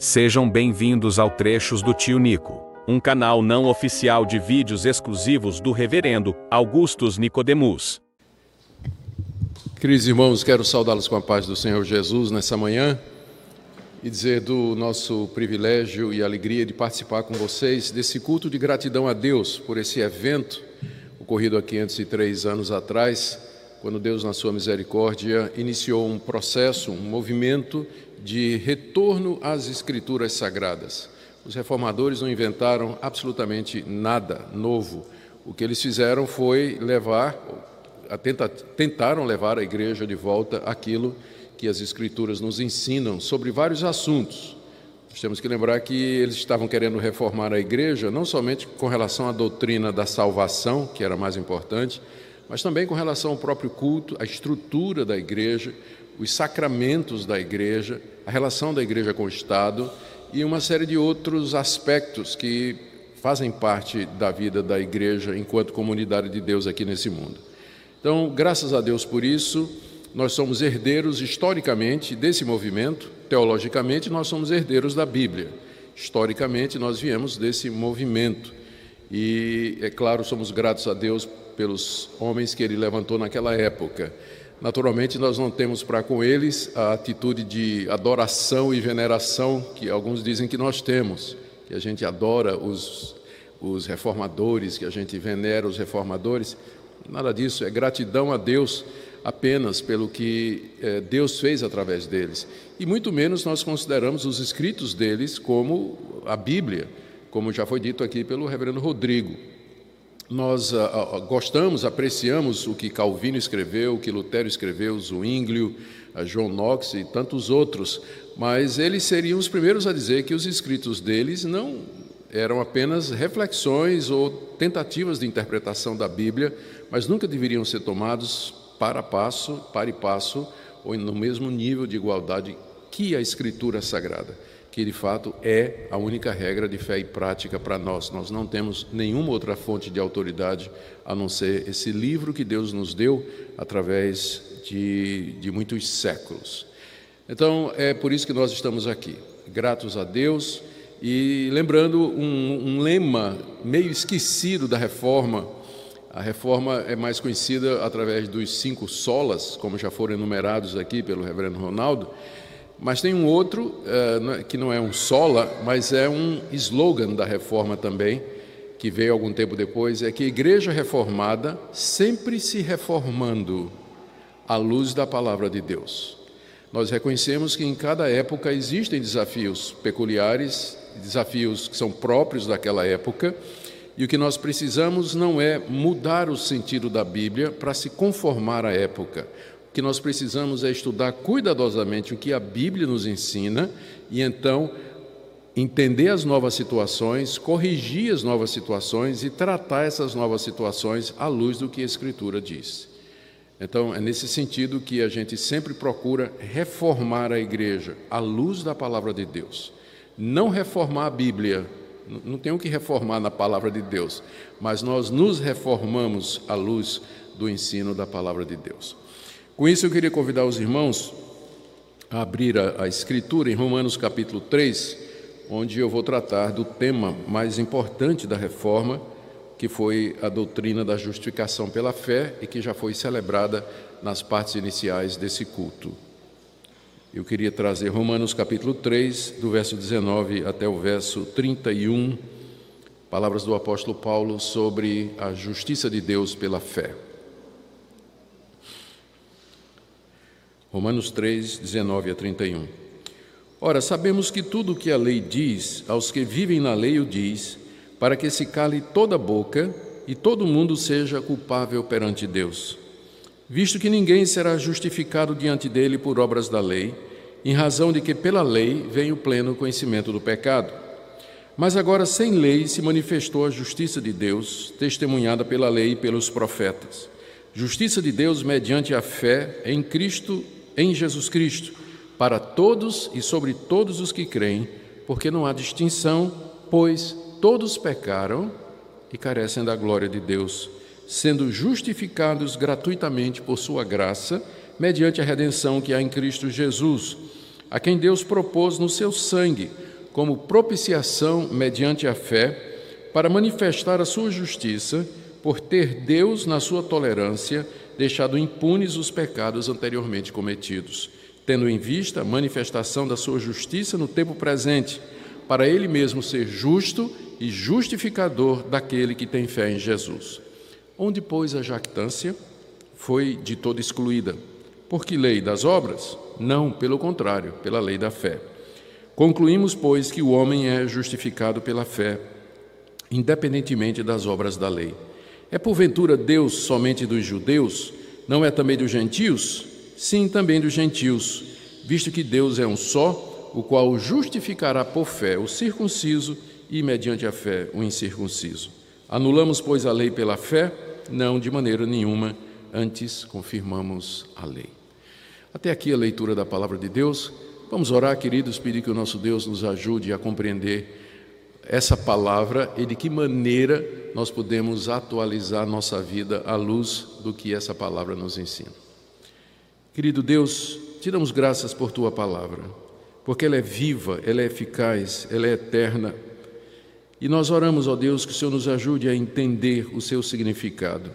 Sejam bem-vindos ao Trechos do Tio Nico, um canal não oficial de vídeos exclusivos do Reverendo Augustus Nicodemus. Queridos irmãos, quero saudá-los com a paz do Senhor Jesus nessa manhã e dizer do nosso privilégio e alegria de participar com vocês desse culto de gratidão a Deus por esse evento ocorrido há 503 anos atrás, quando Deus, na sua misericórdia, iniciou um processo, um movimento de retorno às Escrituras Sagradas. Os reformadores não inventaram absolutamente nada novo. O que eles fizeram foi tentaram levar a igreja de volta àquilo que as Escrituras nos ensinam sobre vários assuntos. Nós temos que lembrar que eles estavam querendo reformar a igreja, não somente com relação à doutrina da salvação, que era mais importante, mas também com relação ao próprio culto, a estrutura da igreja, os sacramentos da igreja, a relação da igreja com o Estado e uma série de outros aspectos que fazem parte da vida da igreja enquanto comunidade de Deus aqui nesse mundo. Então, graças a Deus por isso, nós somos herdeiros historicamente desse movimento, teologicamente nós somos herdeiros da Bíblia, historicamente nós viemos desse movimento e, é claro, somos gratos a Deus pelos homens que Ele levantou naquela época. Naturalmente, nós não temos para com eles a atitude de adoração e veneração que alguns dizem que nós temos, que a gente adora os reformadores, que a gente venera os reformadores. Nada disso, é gratidão a Deus apenas pelo que Deus fez através deles. E muito menos nós consideramos os escritos deles como a Bíblia, como já foi dito aqui pelo reverendo Rodrigo. Nós gostamos, apreciamos o que Calvino escreveu, o que Lutero escreveu, Zwinglio, John Knox e tantos outros, mas eles seriam os primeiros a dizer que os escritos deles não eram apenas reflexões ou tentativas de interpretação da Bíblia, mas nunca deveriam ser tomados para e passo, ou no mesmo nível de igualdade que a Escritura Sagrada, que de fato é a única regra de fé e prática para nós. Nós não temos nenhuma outra fonte de autoridade a não ser esse livro que Deus nos deu através de muitos séculos. Então, é por isso que nós estamos aqui, gratos a Deus e lembrando um lema meio esquecido da Reforma. A Reforma é mais conhecida através dos 5 solas, como já foram enumerados aqui pelo reverendo Ronaldo, mas tem um outro, que não é um sola, mas é um slogan da Reforma também, que veio algum tempo depois, é que a Igreja Reformada sempre se reformando à luz da Palavra de Deus. Nós reconhecemos que em cada época existem desafios peculiares, desafios que são próprios daquela época, e o que nós precisamos não é mudar o sentido da Bíblia para se conformar à época. O que nós precisamos é estudar cuidadosamente o que a Bíblia nos ensina e então entender as novas situações, corrigir as novas situações e tratar essas novas situações à luz do que a Escritura diz. Então, é nesse sentido que a gente sempre procura reformar a igreja à luz da Palavra de Deus. Não reformar a Bíblia, não tem o que reformar na Palavra de Deus, mas nós nos reformamos à luz do ensino da Palavra de Deus. Com isso, eu queria convidar os irmãos a abrir a Escritura em Romanos capítulo 3, onde eu vou tratar do tema mais importante da Reforma, que foi a doutrina da justificação pela fé e que já foi celebrada nas partes iniciais desse culto. Eu queria trazer Romanos capítulo 3, do verso 19 até o verso 31, palavras do apóstolo Paulo sobre a justiça de Deus pela fé. Romanos 3, 19 a 31. Ora, sabemos que tudo o que a lei diz, aos que vivem na lei o diz, para que se cale toda boca e todo mundo seja culpável perante Deus. Visto que ninguém será justificado diante dele por obras da lei, em razão de que pela lei vem o pleno conhecimento do pecado. Mas agora sem lei se manifestou a justiça de Deus, testemunhada pela lei e pelos profetas. Justiça de Deus mediante a fé em Cristo, em Jesus Cristo, para todos e sobre todos os que creem, porque não há distinção, pois todos pecaram e carecem da glória de Deus, sendo justificados gratuitamente por sua graça, mediante a redenção que há em Cristo Jesus, a quem Deus propôs no seu sangue, como propiciação mediante a fé, para manifestar a sua justiça, por ter Deus, na sua tolerância, deixado impunes os pecados anteriormente cometidos, tendo em vista a manifestação da sua justiça no tempo presente, para ele mesmo ser justo e justificador daquele que tem fé em Jesus. Onde, pois, a jactância foi de todo excluída. Por que lei das obras? Não, pelo contrário, pela lei da fé. Concluímos, pois, que o homem é justificado pela fé, independentemente das obras da lei. É porventura Deus somente dos judeus? Não é também dos gentios? Sim, também dos gentios, visto que Deus é um só, o qual justificará por fé o circunciso e, mediante a fé, o incircunciso. Anulamos, pois, a lei pela fé? Não, de maneira nenhuma, antes confirmamos a lei. Até aqui a leitura da palavra de Deus. Vamos orar, queridos, pedir que o nosso Deus nos ajude a compreender essa palavra e de que maneira nós podemos atualizar nossa vida à luz do que essa palavra nos ensina. Querido Deus, te damos graças por Tua palavra, porque ela é viva, ela é eficaz, ela é eterna. E nós oramos, ó Deus, que o Senhor nos ajude a entender o seu significado,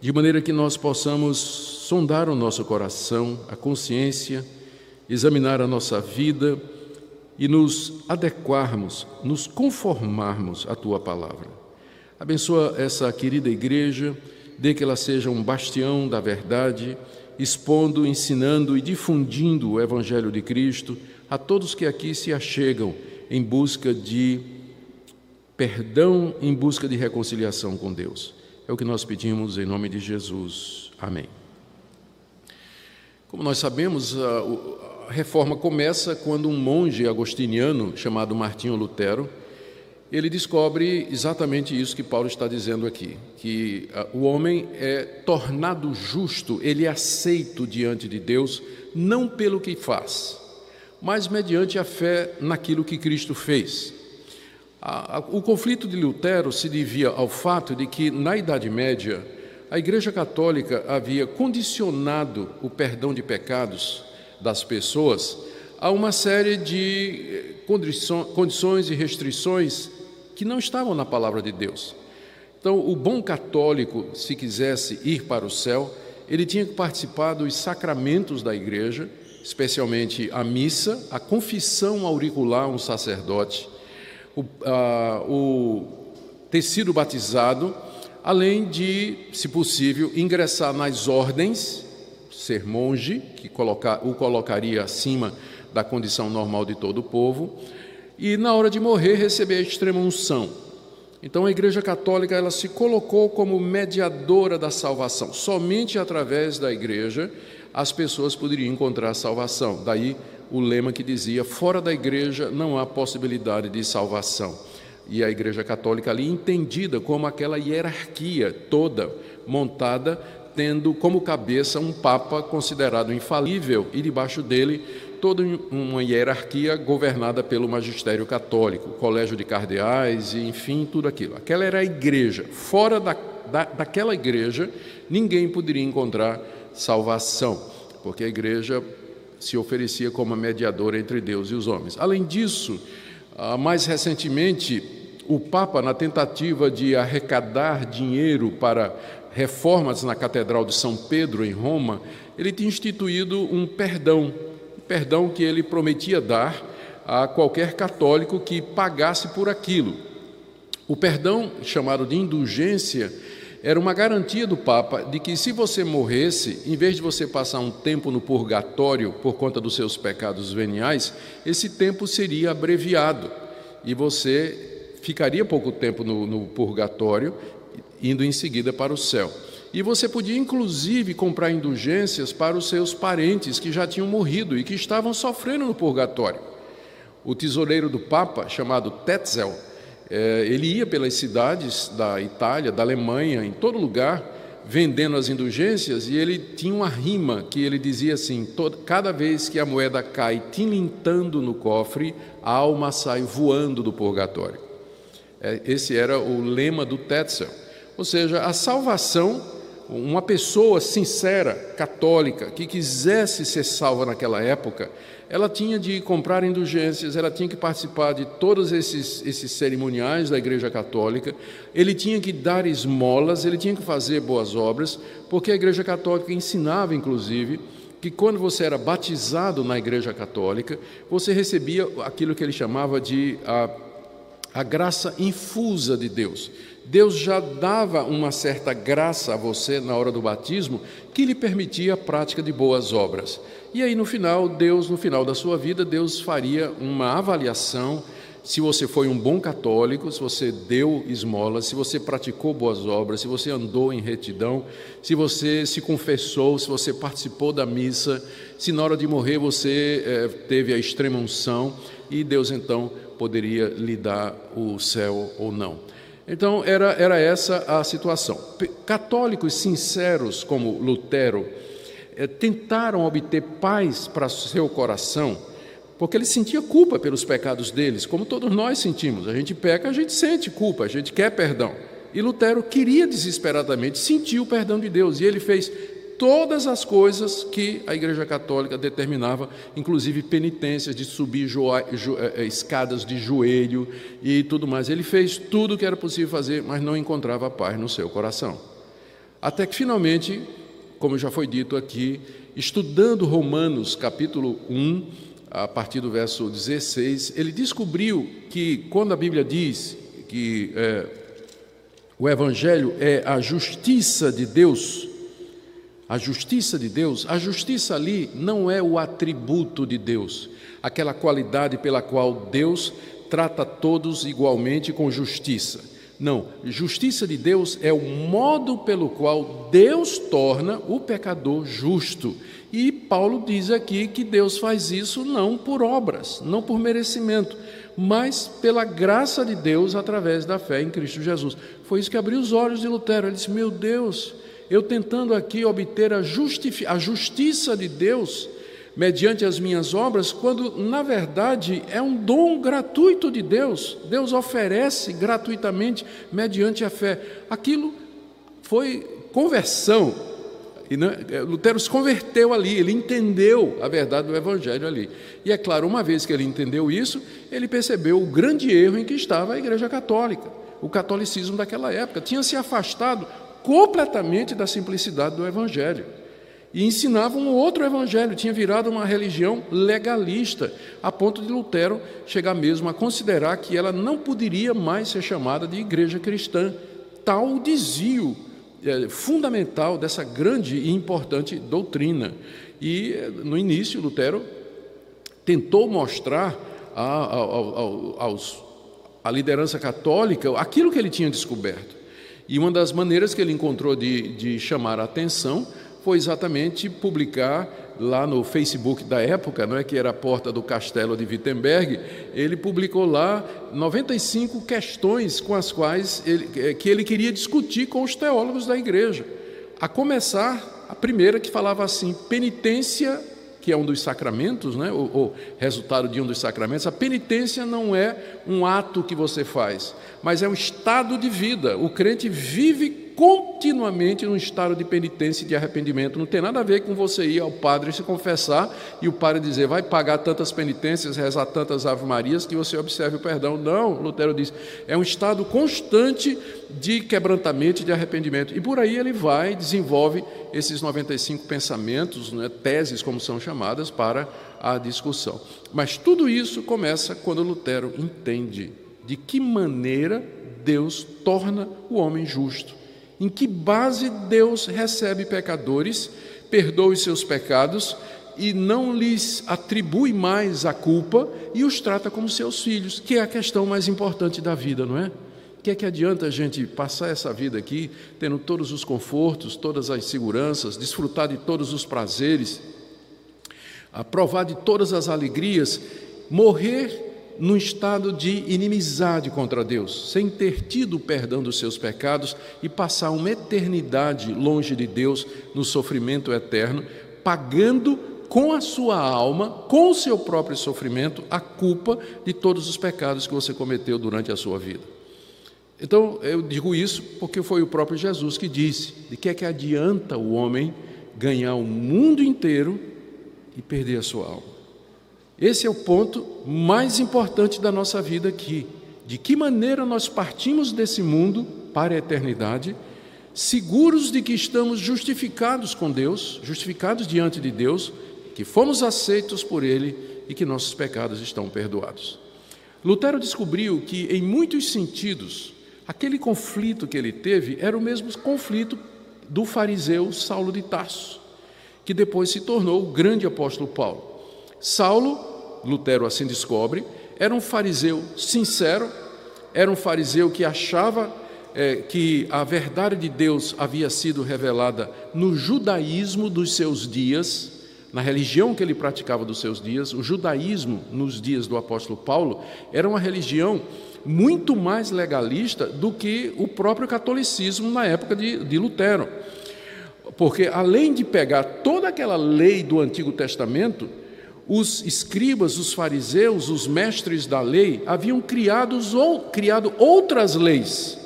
de maneira que nós possamos sondar o nosso coração, a consciência, examinar a nossa vida e nos adequarmos, nos conformarmos à Tua palavra. Abençoa essa querida igreja, dê que ela seja um bastião da verdade, expondo, ensinando e difundindo o Evangelho de Cristo a todos que aqui se achegam em busca de perdão, em busca de reconciliação com Deus. É o que nós pedimos em nome de Jesus. Amém. Como nós sabemos, a reforma começa quando um monge agostiniano chamado Martinho Lutero, ele descobre exatamente isso que Paulo está dizendo aqui, que o homem é tornado justo, ele é aceito diante de Deus, não pelo que faz, mas mediante a fé naquilo que Cristo fez. O conflito de Lutero se devia ao fato de que, na Idade Média, a Igreja Católica havia condicionado o perdão de pecados das pessoas a uma série de condições e restrições que não estavam na palavra de Deus. Então, o bom católico, se quisesse ir para o céu, ele tinha que participar dos sacramentos da igreja, especialmente a missa, a confissão auricular a um sacerdote, ter sido batizado, além de, se possível, ingressar nas ordens, ser monge, que o colocaria acima da condição normal de todo o povo, e na hora de morrer receber a extrema unção. Então a Igreja Católica ela se colocou como mediadora da salvação. Somente através da igreja as pessoas poderiam encontrar salvação. Daí o lema que dizia: fora da igreja não há possibilidade de salvação. E a Igreja Católica ali entendida como aquela hierarquia toda montada, tendo como cabeça um Papa considerado infalível e debaixo dele toda uma hierarquia governada pelo magistério católico, colégio de cardeais e enfim, tudo aquilo. Aquela era a igreja. Fora daquela igreja ninguém poderia encontrar salvação, porque a igreja se oferecia como mediadora entre Deus e os homens. Além disso, mais recentemente, o Papa, na tentativa de arrecadar dinheiro para reformas na Catedral de São Pedro, em Roma, ele tinha instituído um perdão que ele prometia dar a qualquer católico que pagasse por aquilo. O perdão, chamado de indulgência, era uma garantia do Papa de que, se você morresse, em vez de você passar um tempo no purgatório por conta dos seus pecados veniais, esse tempo seria abreviado e você ficaria pouco tempo no purgatório, indo em seguida para o céu. E você podia, inclusive, comprar indulgências para os seus parentes que já tinham morrido e que estavam sofrendo no purgatório. O tesoureiro do Papa, chamado Tetzel, ele ia pelas cidades da Itália, da Alemanha, em todo lugar, vendendo as indulgências, e ele tinha uma rima que ele dizia assim: cada vez que a moeda cai tilintando no cofre, a alma sai voando do purgatório. Esse era o lema do Tetzel. Ou seja, a salvação uma pessoa sincera, católica, que quisesse ser salva naquela época, ela tinha de comprar indulgências, ela tinha que participar de todos esses cerimoniais da Igreja Católica, ele tinha que dar esmolas, ele tinha que fazer boas obras, porque a Igreja Católica ensinava, inclusive, que quando você era batizado na Igreja Católica, você recebia aquilo que ele chamava de a graça infusa de Deus. Deus já dava uma certa graça a você na hora do batismo que lhe permitia a prática de boas obras. E aí no final da sua vida, Deus faria uma avaliação se você foi um bom católico, se você deu esmolas, se você praticou boas obras, se você andou em retidão, se você se confessou, se você participou da missa, se na hora de morrer você teve a extrema unção e Deus então poderia lhe dar o céu ou não. Então, era essa a situação. Católicos sinceros como Lutero tentaram obter paz para seu coração, porque ele sentia culpa pelos pecados deles, como todos nós sentimos. A gente peca, a gente sente culpa, a gente quer perdão. E Lutero queria desesperadamente sentir o perdão de Deus, e ele fez todas as coisas que a Igreja Católica determinava, inclusive penitências de subir escadas de joelho e tudo mais. Ele fez tudo o que era possível fazer, mas não encontrava paz no seu coração. Até que finalmente, como já foi dito aqui, estudando Romanos capítulo 1, a partir do verso 16, ele descobriu que quando a Bíblia diz que o Evangelho é a justiça de Deus, a justiça ali não é o atributo de Deus, aquela qualidade pela qual Deus trata todos igualmente com justiça. Não, justiça de Deus é o modo pelo qual Deus torna o pecador justo. E Paulo diz aqui que Deus faz isso não por obras, não por merecimento, mas pela graça de Deus através da fé em Cristo Jesus. Foi isso que abriu os olhos de Lutero. Ele disse: meu Deus, eu tentando aqui obter a justiça de Deus mediante as minhas obras, quando na verdade é um dom gratuito de Deus. Deus oferece gratuitamente mediante a fé. Aquilo foi conversão. E Lutero se converteu ali, ele entendeu a verdade do Evangelho ali. E é claro, uma vez que ele entendeu isso, ele percebeu o grande erro em que estava a Igreja Católica. O catolicismo daquela época tinha se afastado completamente da simplicidade do Evangelho e ensinava um outro Evangelho, tinha virado uma religião legalista, a ponto de Lutero chegar mesmo a considerar que ela não poderia mais ser chamada de igreja cristã. Tal o desvio fundamental dessa grande e importante doutrina. E no início Lutero tentou mostrar à liderança católica aquilo que ele tinha descoberto. E uma das maneiras que ele encontrou de chamar a atenção foi exatamente publicar lá no Facebook da época, não é, que era a porta do castelo de Wittenberg. Ele publicou lá 95 questões com as quais ele queria discutir com os teólogos da igreja. A começar, a primeira que falava assim: penitência, que é um dos sacramentos, né, o resultado de um dos sacramentos. A penitência não é um ato que você faz, mas é um estado de vida. O crente vive continuamente num estado de penitência e de arrependimento. Não tem nada a ver com você ir ao padre se confessar e o padre dizer: vai pagar tantas penitências, rezar tantas ave-marias que você observe o perdão. Não, Lutero diz, é um estado constante de quebrantamento e de arrependimento. E por aí ele vai, desenvolve esses 95 pensamentos, né, teses como são chamadas, para a discussão. Mas tudo isso começa quando Lutero entende de que maneira Deus torna o homem justo. Em que base Deus recebe pecadores, perdoa os seus pecados e não lhes atribui mais a culpa e os trata como seus filhos, que é a questão mais importante da vida, não é? O que é que adianta a gente passar essa vida aqui, tendo todos os confortos, todas as seguranças, desfrutar de todos os prazeres, provar de todas as alegrias, morrer num estado de inimizade contra Deus, sem ter tido o perdão dos seus pecados e passar uma eternidade longe de Deus no sofrimento eterno, pagando com a sua alma, com o seu próprio sofrimento, a culpa de todos os pecados que você cometeu durante a sua vida. Então, eu digo isso porque foi o próprio Jesus que disse: de que é que adianta o homem ganhar o mundo inteiro e perder a sua alma? Esse é o ponto mais importante da nossa vida aqui. De que maneira nós partimos desse mundo para a eternidade, seguros de que estamos justificados com Deus, justificados diante de Deus, que fomos aceitos por Ele e que nossos pecados estão perdoados. Lutero descobriu que, em muitos sentidos, aquele conflito que ele teve era o mesmo conflito do fariseu Saulo de Tarso, que depois se tornou o grande apóstolo Paulo. Saulo, Lutero assim descobre, era um fariseu sincero, era um fariseu que achava que a verdade de Deus havia sido revelada no judaísmo dos seus dias, na religião que ele praticava dos seus dias. O judaísmo, nos dias do apóstolo Paulo, era uma religião muito mais legalista do que o próprio catolicismo na época de Lutero. Porque, além de pegar toda aquela lei do Antigo Testamento, os escribas, os fariseus, os mestres da lei, haviam criado outras leis,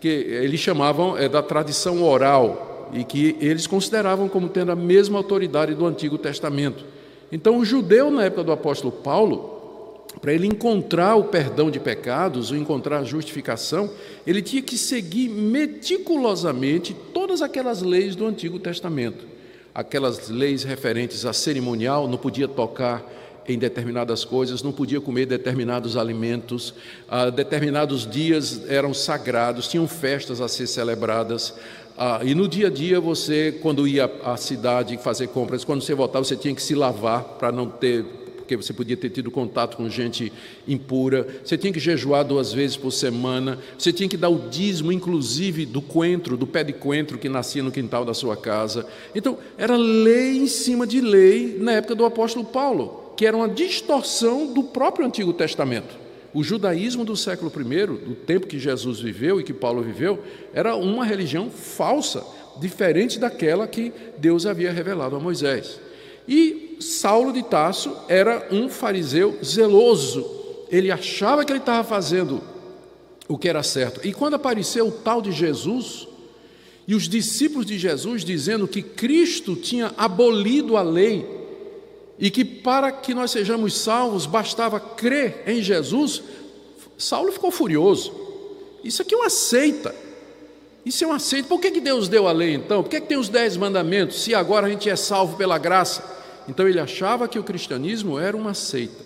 que eles chamavam da tradição oral, e que eles consideravam como tendo a mesma autoridade do Antigo Testamento. Então, o judeu, na época do apóstolo Paulo, para ele encontrar o perdão de pecados, ou encontrar a justificação, ele tinha que seguir meticulosamente todas aquelas leis do Antigo Testamento. Aquelas leis referentes a cerimonial, não podia tocar em determinadas coisas, não podia comer determinados alimentos, determinados dias eram sagrados, tinham festas a ser celebradas, e no dia a dia você, quando ia à cidade fazer compras, quando você voltava, você tinha que se lavar para não ter, porque você podia ter tido contato com gente impura, você tinha que jejuar 2 vezes por semana, você tinha que dar o dízimo, inclusive, do coentro, do pé de coentro que nascia no quintal da sua casa. Então, era lei em cima de lei na época do apóstolo Paulo, que era uma distorção do próprio Antigo Testamento. O judaísmo do século I, do tempo que Jesus viveu e que Paulo viveu, era uma religião falsa, diferente daquela que Deus havia revelado a Moisés. E Saulo de Tarso era um fariseu zeloso, ele achava que ele estava fazendo o que era certo. E quando apareceu o tal de Jesus, e os discípulos de Jesus dizendo que Cristo tinha abolido a lei, e que para que nós sejamos salvos bastava crer em Jesus, Saulo ficou furioso. Isso aqui é uma seita. Isso é uma seita. Por que Deus deu a lei então? Por que tem os 10 mandamentos, se agora a gente é salvo pela graça? Então ele achava que o cristianismo era uma seita.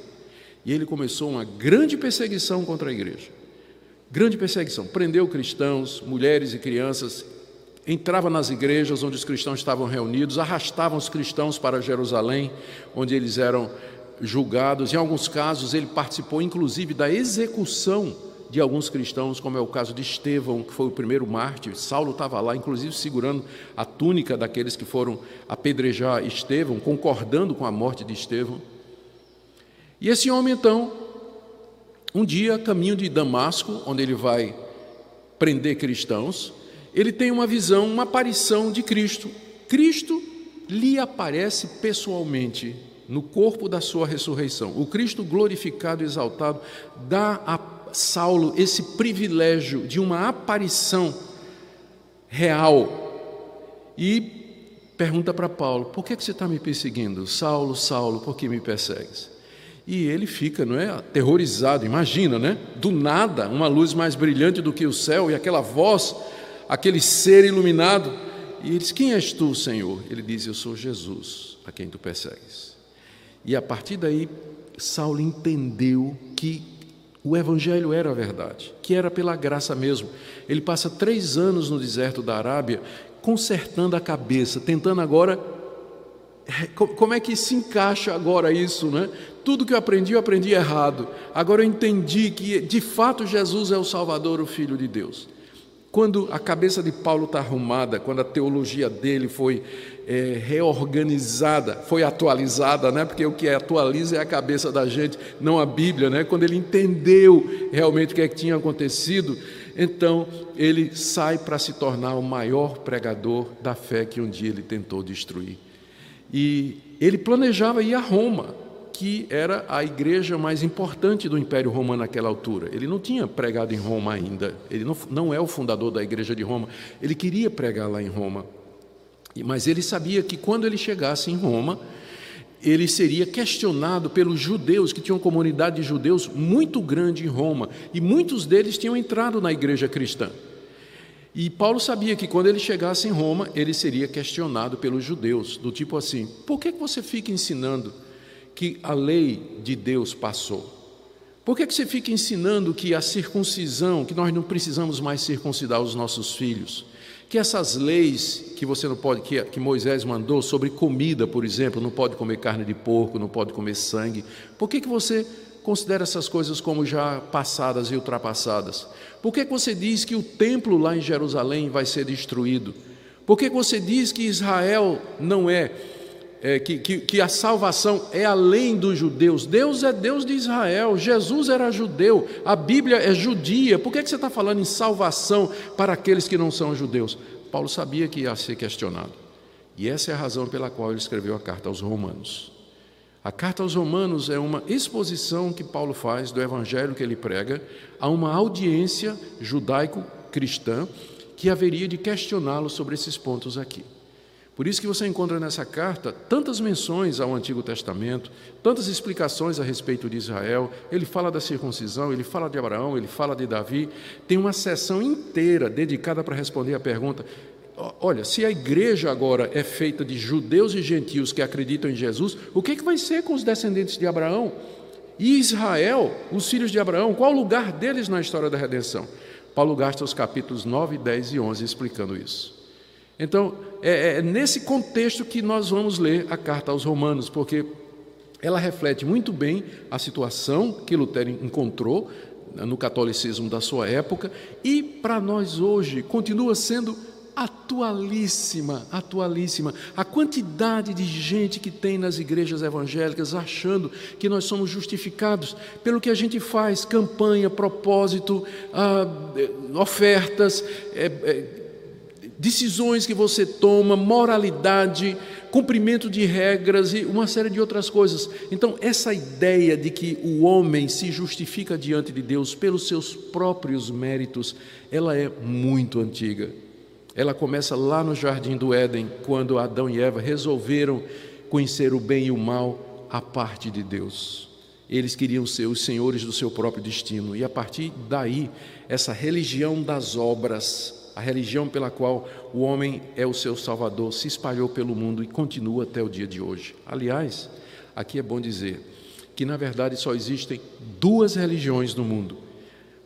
E ele começou uma grande perseguição contra a igreja. Grande perseguição. Prendeu cristãos, mulheres e crianças, entrava nas igrejas onde os cristãos estavam reunidos, arrastavam os cristãos para Jerusalém, onde eles eram julgados. Em alguns casos ele participou inclusive da execução de alguns cristãos, como é o caso de Estevão, que foi o primeiro mártir. Saulo estava lá, inclusive segurando a túnica daqueles que foram apedrejar Estevão, concordando com a morte de Estevão. E esse homem então, um dia, caminho de Damasco, onde ele vai prender cristãos, ele tem uma visão, uma aparição de Cristo. Cristo lhe aparece pessoalmente no corpo da sua ressurreição. O Cristo glorificado e exaltado dá a Saulo esse privilégio de uma aparição real e pergunta para Paulo: por que você está me perseguindo? Saulo, Saulo, por que me persegues? E ele fica, não é, aterrorizado. Imagina, né? Do nada, uma luz mais brilhante do que o céu e aquela voz, aquele ser iluminado. E ele diz: quem és tu, Senhor? Ele diz: eu sou Jesus, a quem tu persegues. E a partir daí, Saulo entendeu que o Evangelho era a verdade, que era pela graça mesmo. Ele passa 3 anos no deserto da Arábia, consertando a cabeça, tentando agora, como é que se encaixa agora isso, né? Tudo que eu aprendi errado. Agora eu entendi que, de fato, Jesus é o Salvador, o Filho de Deus. Quando a cabeça de Paulo está arrumada, quando a teologia dele foi reorganizada, foi atualizada, né? Porque o que atualiza é a cabeça da gente, não a Bíblia, né? Quando ele entendeu realmente o que é que tinha acontecido, então ele sai para se tornar o maior pregador da fé que um dia ele tentou destruir. E ele planejava ir a Roma, que era a igreja mais importante do Império Romano naquela altura. Ele não tinha pregado em Roma ainda, ele não é o fundador da igreja de Roma, ele queria pregar lá em Roma, mas ele sabia que quando ele chegasse em Roma, ele seria questionado pelos judeus, que tinham uma comunidade de judeus muito grande em Roma, e muitos deles tinham entrado na igreja cristã. E Paulo sabia que quando ele chegasse em Roma, ele seria questionado pelos judeus, do tipo assim: por que você fica ensinando que a lei de Deus passou? Por que você fica ensinando que a circuncisão, que nós não precisamos mais circuncidar os nossos filhos? Que essas leis que você não pode, que Moisés mandou sobre comida, por exemplo, não pode comer carne de porco, não pode comer sangue. Por que você considera essas coisas como já passadas e ultrapassadas? Por que você diz que o templo lá em Jerusalém vai ser destruído? Por que você diz que Israel não que a salvação é além dos judeus? Deus é Deus de Israel, Jesus era judeu, a Bíblia é judia. Por que você está falando em salvação para aqueles que não são judeus? Paulo sabia que ia ser questionado, e essa é a razão pela qual ele escreveu a carta aos Romanos. A carta aos Romanos é uma exposição que Paulo faz do evangelho que ele prega a uma audiência judaico-cristã que haveria de questioná-lo sobre esses pontos aqui. Por isso que você encontra nessa carta tantas menções ao Antigo Testamento, tantas explicações a respeito de Israel. Ele fala da circuncisão, ele fala de Abraão, ele fala de Davi. Tem uma sessão inteira dedicada para responder a pergunta: olha, se a igreja agora é feita de judeus e gentios que acreditam em Jesus, o que vai ser com os descendentes de Abraão? E Israel, os filhos de Abraão, qual o lugar deles na história da redenção? Paulo gasta os capítulos 9, 10 e 11 explicando isso. Então, é nesse contexto que nós vamos ler a carta aos Romanos, porque ela reflete muito bem a situação que Lutero encontrou no catolicismo da sua época, e para nós hoje continua sendo atualíssima. A quantidade de gente que tem nas igrejas evangélicas achando que nós somos justificados pelo que a gente faz, campanha, propósito, ofertas, decisões que você toma, moralidade, cumprimento de regras e uma série de outras coisas. Então, essa ideia de que o homem se justifica diante de Deus pelos seus próprios méritos, ela é muito antiga. Ela começa lá no Jardim do Éden, quando Adão e Eva resolveram conhecer o bem e o mal à parte de Deus. Eles queriam ser os senhores do seu próprio destino, e a partir daí, essa religião das obras, a religião pela qual o homem é o seu salvador, se espalhou pelo mundo e continua até o dia de hoje. Aliás, aqui é bom dizer que, na verdade, só existem duas religiões no mundo.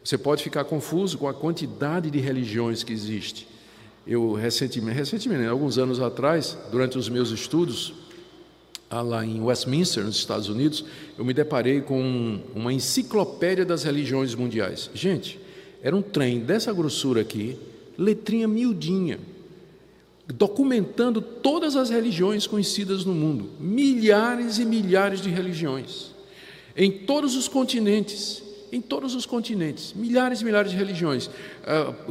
Você pode ficar confuso com a quantidade de religiões que existe. Eu, recentemente, alguns anos atrás, durante os meus estudos, lá em Westminster, nos Estados Unidos, eu me deparei com uma enciclopédia das religiões mundiais. Gente, era um trem dessa grossura aqui, letrinha miudinha, documentando todas as religiões conhecidas no mundo, milhares e milhares de religiões, em todos os continentes, milhares e milhares de religiões.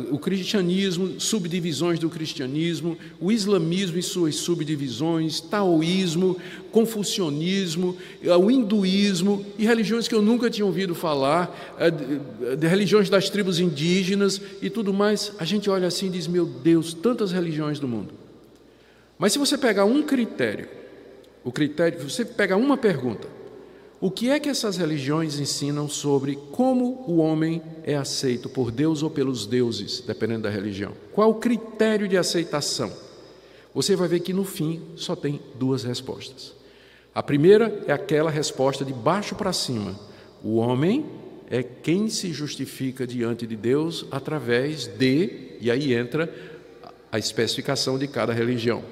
O cristianismo, subdivisões do cristianismo, o islamismo e suas subdivisões, taoísmo, confucionismo, o hinduísmo e religiões que eu nunca tinha ouvido falar, de religiões das tribos indígenas e tudo mais. A gente olha assim e diz: meu Deus, tantas religiões do mundo. Mas se você pegar um critério, você pegar uma pergunta: o que é que essas religiões ensinam sobre como o homem é aceito por Deus ou pelos deuses, dependendo da religião? Qual o critério de aceitação? Você vai ver que no fim só tem duas respostas. A primeira é aquela resposta de baixo para cima: o homem é quem se justifica diante de Deus através de, e aí entra a especificação de cada religião.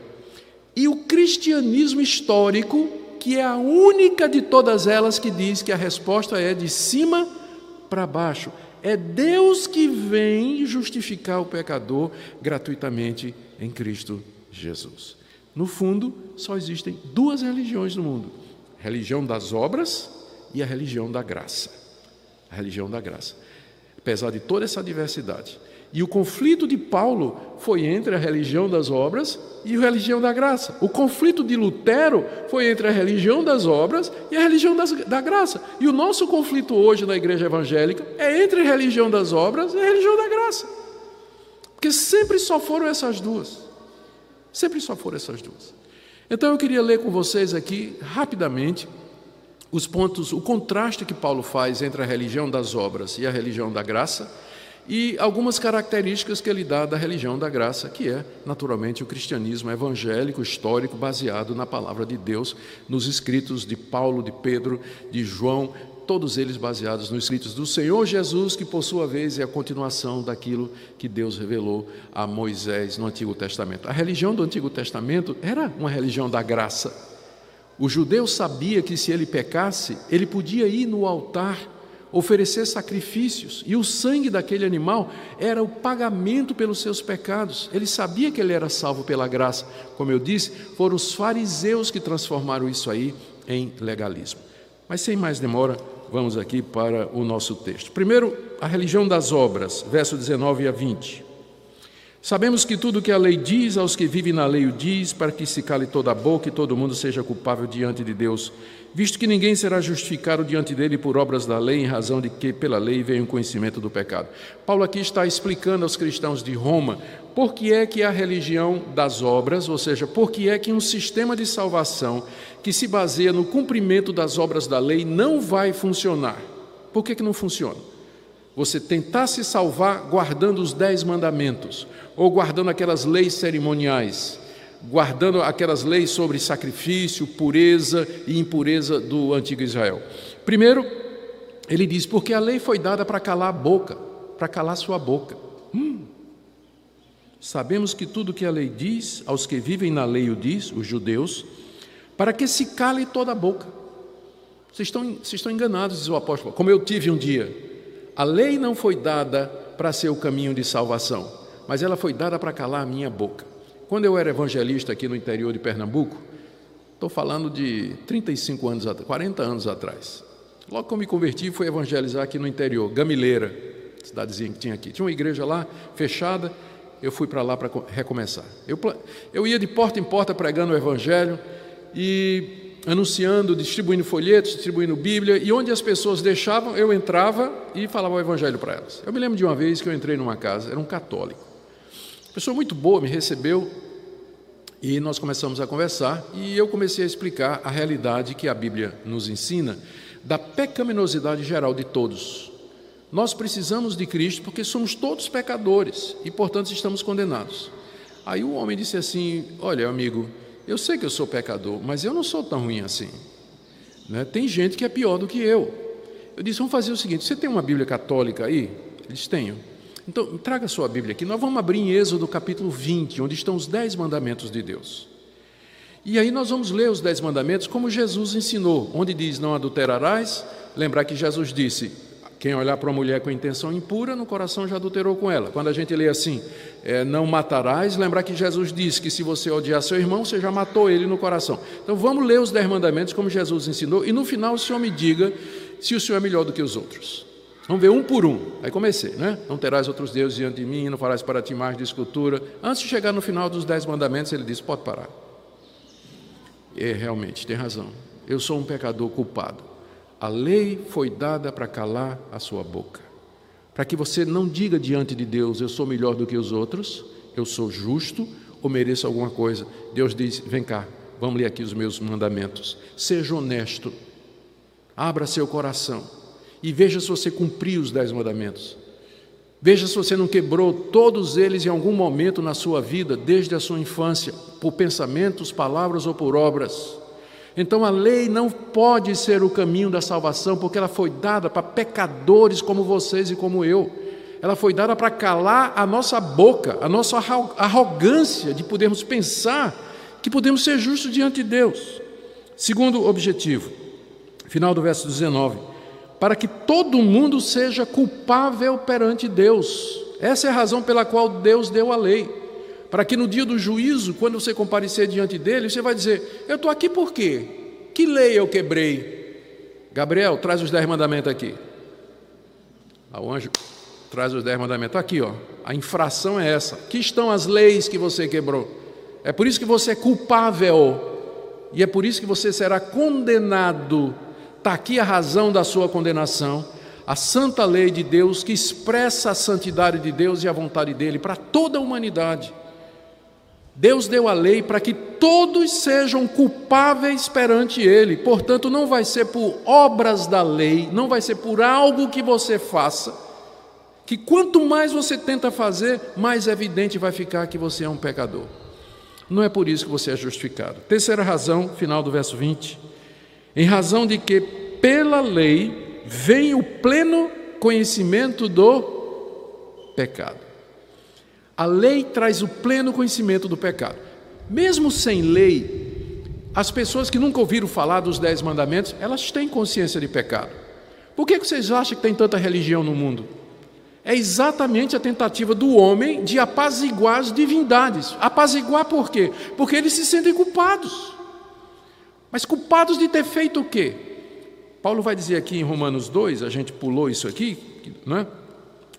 E o cristianismo histórico, que é a única de todas elas que diz que a resposta é de cima para baixo. É Deus que vem justificar o pecador gratuitamente em Cristo Jesus. No fundo, só existem duas religiões no mundo: a religião das obras e a religião da graça. A religião da graça. Apesar de toda essa diversidade. E o conflito de Paulo foi entre a religião das obras e a religião da graça. O conflito de Lutero foi entre a religião das obras e a religião da graça. E o nosso conflito hoje na igreja evangélica é entre a religião das obras e a religião da graça. Porque sempre só foram essas duas. Sempre só foram essas duas. Então eu queria ler com vocês aqui, rapidamente, os pontos, o contraste que Paulo faz entre a religião das obras e a religião da graça, e algumas características que ele dá da religião da graça, que é, naturalmente, o cristianismo evangélico, histórico, baseado na palavra de Deus, nos escritos de Paulo, de Pedro, de João, todos eles baseados nos escritos do Senhor Jesus, que, por sua vez, é a continuação daquilo que Deus revelou a Moisés no Antigo Testamento. A religião do Antigo Testamento era uma religião da graça. O judeu sabia que, se ele pecasse, ele podia ir no altar, oferecer sacrifícios, e o sangue daquele animal era o pagamento pelos seus pecados. Ele sabia que ele era salvo pela graça. Como eu disse, foram os fariseus que transformaram isso aí em legalismo. Mas sem mais demora, vamos aqui para o nosso texto. Primeiro, a religião das obras, verso 19 a 20. Sabemos que tudo o que a lei diz, aos que vivem na lei o diz, para que se cale toda a boca e todo mundo seja culpável diante de Deus, visto que ninguém será justificado diante dele por obras da lei, em razão de que pela lei veio o conhecimento do pecado. Paulo aqui está explicando aos cristãos de Roma por que é que a religião das obras, ou seja, por que é que um sistema de salvação que se baseia no cumprimento das obras da lei não vai funcionar. Por que não funciona? Você tentar se salvar guardando os 10 mandamentos, ou guardando aquelas leis cerimoniais, guardando aquelas leis sobre sacrifício, pureza e impureza do antigo Israel. Primeiro, ele diz, porque a lei foi dada para calar a boca, para calar sua boca. Sabemos que tudo que a lei diz, aos que vivem na lei o diz, os judeus, para que se cale toda a boca. Vocês estão enganados, diz o apóstolo, como eu tive um dia. A lei não foi dada para ser o caminho de salvação, mas ela foi dada para calar a minha boca. Quando eu era evangelista aqui no interior de Pernambuco, estou falando de 35 anos, 40 anos atrás. Logo que eu me converti, fui evangelizar aqui no interior, Gamileira, cidadezinha que tinha aqui. Tinha uma igreja lá, fechada, eu fui para lá para recomeçar. Eu ia de porta em porta pregando o evangelho e anunciando, distribuindo folhetos, distribuindo Bíblia, e onde as pessoas deixavam, eu entrava e falava o evangelho para elas. Eu me lembro de uma vez que eu entrei numa casa, era um católico. Uma pessoa muito boa me recebeu e nós começamos a conversar e eu comecei a explicar a realidade que a Bíblia nos ensina da pecaminosidade geral de todos. Nós precisamos de Cristo porque somos todos pecadores e, portanto, estamos condenados. Aí o homem disse assim, olha, amigo, eu sei que eu sou pecador, mas eu não sou tão ruim assim. Né? Tem gente que é pior do que eu. Eu disse, vamos fazer o seguinte, você tem uma Bíblia católica aí? Eles têm. Então, traga a sua Bíblia aqui. Nós vamos abrir em Êxodo capítulo 20, onde estão os 10 mandamentos de Deus. E aí nós vamos ler os 10 mandamentos como Jesus ensinou, onde diz, não adulterarás. Lembrar que Jesus disse, quem olhar para uma mulher com intenção impura, no coração já adulterou com ela. Quando a gente lê assim, não matarás, lembrar que Jesus disse que se você odiar seu irmão, você já matou ele no coração. Então vamos ler os 10 mandamentos como Jesus ensinou, e no final o Senhor me diga se o Senhor é melhor do que os outros. Vamos ver um por um. Aí comecei, né? Não terás outros deuses diante de mim, não farás para ti imagem de escultura. Antes de chegar no final dos 10 mandamentos, ele disse, pode parar. Realmente, tem razão. Eu sou um pecador culpado. A lei foi dada para calar a sua boca, para que você não diga diante de Deus, eu sou melhor do que os outros, eu sou justo ou mereço alguma coisa. Deus diz, vem cá, vamos ler aqui os meus mandamentos. Seja honesto, abra seu coração e veja se você cumpriu os 10 mandamentos. Veja se você não quebrou todos eles em algum momento na sua vida, desde a sua infância, por pensamentos, palavras ou por obras. Então a lei não pode ser o caminho da salvação, porque ela foi dada para pecadores como vocês e como eu. Ela foi dada para calar a nossa boca, a nossa arrogância de podermos pensar que podemos ser justos diante de Deus. Segundo objetivo, final do verso 19, para que todo mundo seja culpável perante Deus. Essa é a razão pela qual Deus deu a lei. Para que no dia do juízo, quando você comparecer diante dele, você vai dizer, eu estou aqui por quê? Que lei eu quebrei? Gabriel, traz os 10 mandamentos aqui. O anjo traz os 10 mandamentos. Aqui, ó, a infração é essa. Aqui estão as leis que você quebrou. É por isso que você é culpável. E é por isso que você será condenado. Está aqui a razão da sua condenação. A santa lei de Deus que expressa a santidade de Deus e a vontade dele para toda a humanidade. Deus deu a lei para que todos sejam culpáveis perante ele. Portanto, não vai ser por obras da lei, não vai ser por algo que você faça, que quanto mais você tenta fazer, mais evidente vai ficar que você é um pecador. Não é por isso que você é justificado. Terceira razão, final do verso 20. Em razão de que pela lei vem o pleno conhecimento do pecado. A lei traz o pleno conhecimento do pecado. Mesmo sem lei, as pessoas que nunca ouviram falar dos 10 mandamentos, elas têm consciência de pecado. Por que vocês acham que tem tanta religião no mundo? É exatamente a tentativa do homem de apaziguar as divindades. Apaziguar por quê? Porque eles se sentem culpados. Mas culpados de ter feito o quê? Paulo vai dizer aqui em Romanos 2, a gente pulou isso aqui, não é?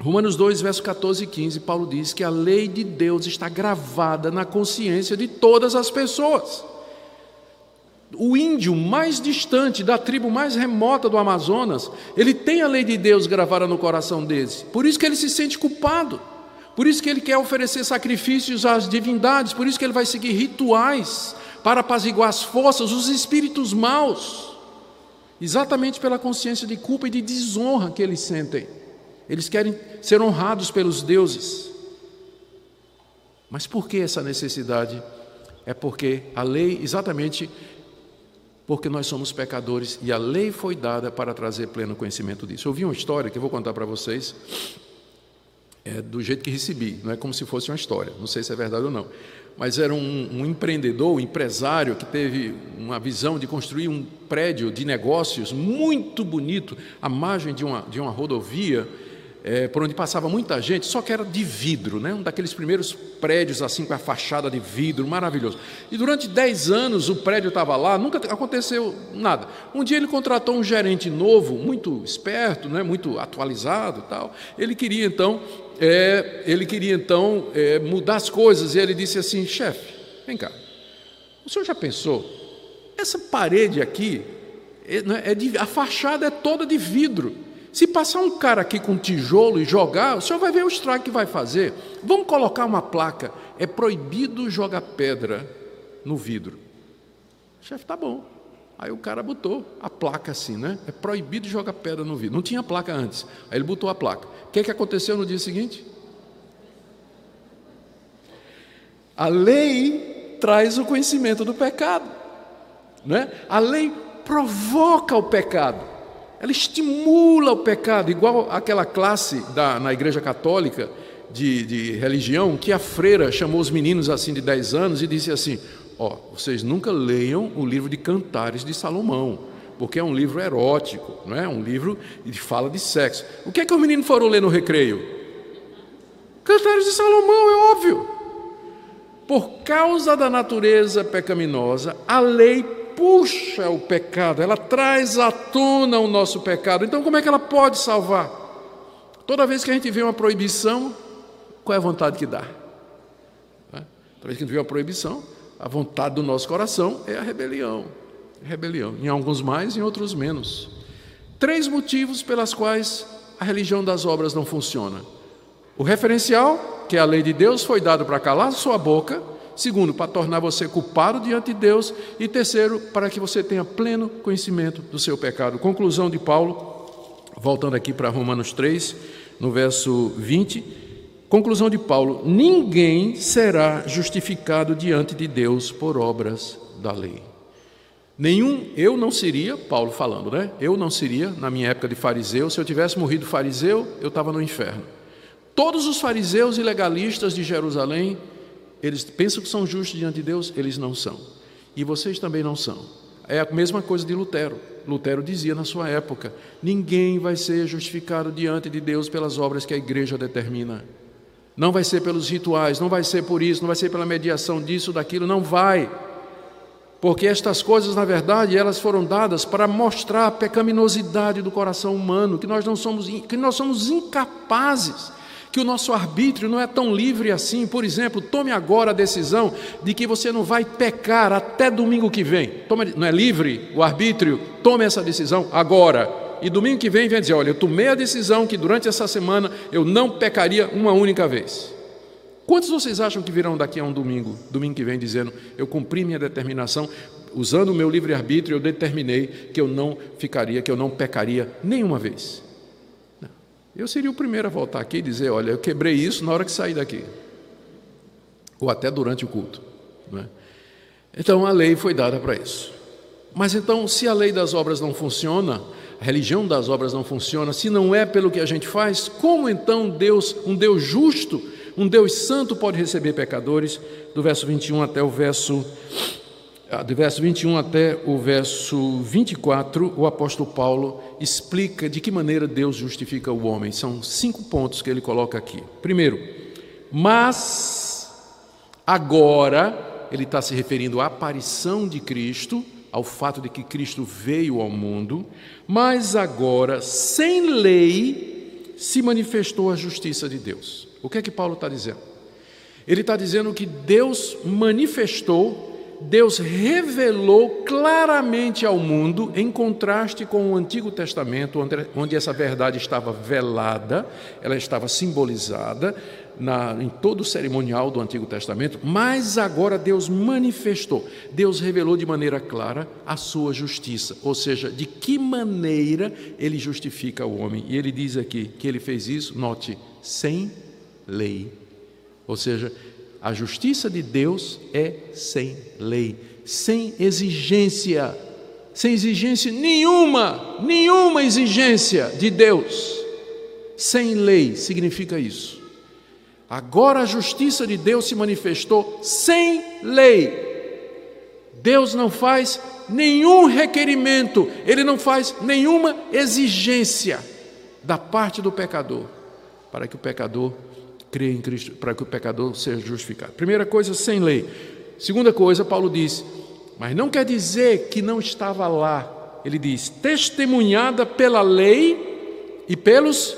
Romanos 2, verso 14 e 15, Paulo diz que a lei de Deus está gravada na consciência de todas as pessoas. O índio mais distante, da tribo mais remota do Amazonas, ele tem a lei de Deus gravada no coração dele. Por isso que ele se sente culpado. Por isso que ele quer oferecer sacrifícios às divindades. Por isso que ele vai seguir rituais para apaziguar as forças, os espíritos maus. Exatamente pela consciência de culpa e de desonra que eles sentem. Eles querem ser honrados pelos deuses. Mas por que essa necessidade? É porque a lei, exatamente porque nós somos pecadores e a lei foi dada para trazer pleno conhecimento disso. Eu ouvi uma história que eu vou contar para vocês, do jeito que recebi, não é como se fosse uma história, não sei se é verdade ou não, mas era um empreendedor, um empresário que teve uma visão de construir um prédio de negócios muito bonito à margem de uma rodovia, por onde passava muita gente, só que era de vidro, né? Um daqueles primeiros prédios assim com a fachada de vidro, maravilhoso. E durante 10 anos o prédio estava lá, nunca aconteceu nada. Um dia ele contratou um gerente novo, muito esperto, né? Muito atualizado e tal. Ele queria então mudar as coisas, e ele disse assim: chefe, vem cá, o senhor já pensou, essa parede aqui, a fachada é toda de vidro. Se passar um cara aqui com tijolo e jogar, o senhor vai ver o estrago que vai fazer. Vamos colocar uma placa: é proibido jogar pedra no vidro. Chefe, tá bom. Aí o cara botou a placa assim, né? É proibido jogar pedra no vidro. Não tinha placa antes. Aí ele botou a placa. O que aconteceu no dia seguinte? A lei traz o conhecimento do pecado, né? A lei provoca o pecado. Ela estimula o pecado, igual aquela classe na Igreja Católica de religião, que a freira chamou os meninos assim de 10 anos e disse assim: vocês nunca leiam o livro de Cantares de Salomão, porque é um livro erótico, não é? Um livro que fala de sexo. O que é que os meninos foram ler no recreio? Cantares de Salomão, é óbvio. Por causa da natureza pecaminosa, a lei puxa o pecado, ela traz à tona o nosso pecado. Então, como é que ela pode salvar? Toda vez que a gente vê uma proibição, qual é a vontade que dá? Toda vez que a gente vê uma proibição, a vontade do nosso coração é a rebelião. Em alguns mais, em outros menos. 3 motivos pelas quais a religião das obras não funciona. O referencial, que é a lei de Deus, foi dado para calar sua boca. Segundo, para tornar você culpado diante de Deus. E terceiro, para que você tenha pleno conhecimento do seu pecado. Conclusão de Paulo, voltando aqui para Romanos 3, no verso 20. Conclusão de Paulo: ninguém será justificado diante de Deus por obras da lei. Eu não seria, Paulo falando, né? Eu não seria, na minha época de fariseu, se eu tivesse morrido fariseu, eu estava no inferno. Todos os fariseus e legalistas de Jerusalém, eles pensam que são justos diante de Deus, eles não são. E vocês também não são. É a mesma coisa de Lutero. Lutero dizia na sua época: ninguém vai ser justificado diante de Deus pelas obras que a igreja determina. Não vai ser pelos rituais, não vai ser por isso, não vai ser pela mediação disso, daquilo, não vai. Porque estas coisas, na verdade, elas foram dadas para mostrar a pecaminosidade do coração humano, que nós somos incapazes, que o nosso arbítrio não é tão livre assim. Por exemplo, tome agora a decisão de que você não vai pecar até domingo que vem. Não é livre o arbítrio? Tome essa decisão agora. E domingo que vem dizer, olha, eu tomei a decisão que durante essa semana eu não pecaria uma única vez. Quantos vocês acham que virão daqui a um domingo que vem, dizendo, eu cumpri minha determinação, usando o meu livre-arbítrio, eu determinei que eu não pecaria nenhuma vez? Não. Eu seria o primeiro a voltar aqui e dizer, olha, eu quebrei isso na hora que saí daqui. Ou até durante o culto. Não é? Então, a lei foi dada para isso. Mas então, se a lei das obras não funciona, a religião das obras não funciona, se não é pelo que a gente faz, como então Deus, um Deus justo, um Deus santo pode receber pecadores? Do verso 21 até o verso 24, o apóstolo Paulo explica de que maneira Deus justifica o homem. São 5 pontos que ele coloca aqui. Primeiro, mas agora, ele está se referindo à aparição de Cristo, ao fato de que Cristo veio ao mundo, mas agora, sem lei, se manifestou a justiça de Deus. O que é que Paulo está dizendo? Ele está dizendo que Deus manifestou, Deus revelou claramente ao mundo, em contraste com o Antigo Testamento, onde essa verdade estava velada, ela estava simbolizada em todo o cerimonial do Antigo Testamento, mas agora Deus manifestou, Deus revelou de maneira clara a sua justiça, ou seja, de que maneira ele justifica o homem. E ele diz aqui que ele fez isso, note, sem lei. Ou seja, a justiça de Deus é sem lei, sem exigência nenhuma exigência de Deus. Sem lei significa isso. Agora a justiça de Deus se manifestou sem lei. Deus não faz nenhum requerimento, Ele não faz nenhuma exigência da parte do pecador, para que o pecador crê em Cristo, para que o pecador seja justificado. Primeira coisa, sem lei. Segunda coisa, Paulo diz, mas não quer dizer que não estava lá. Ele diz, testemunhada pela lei e pelos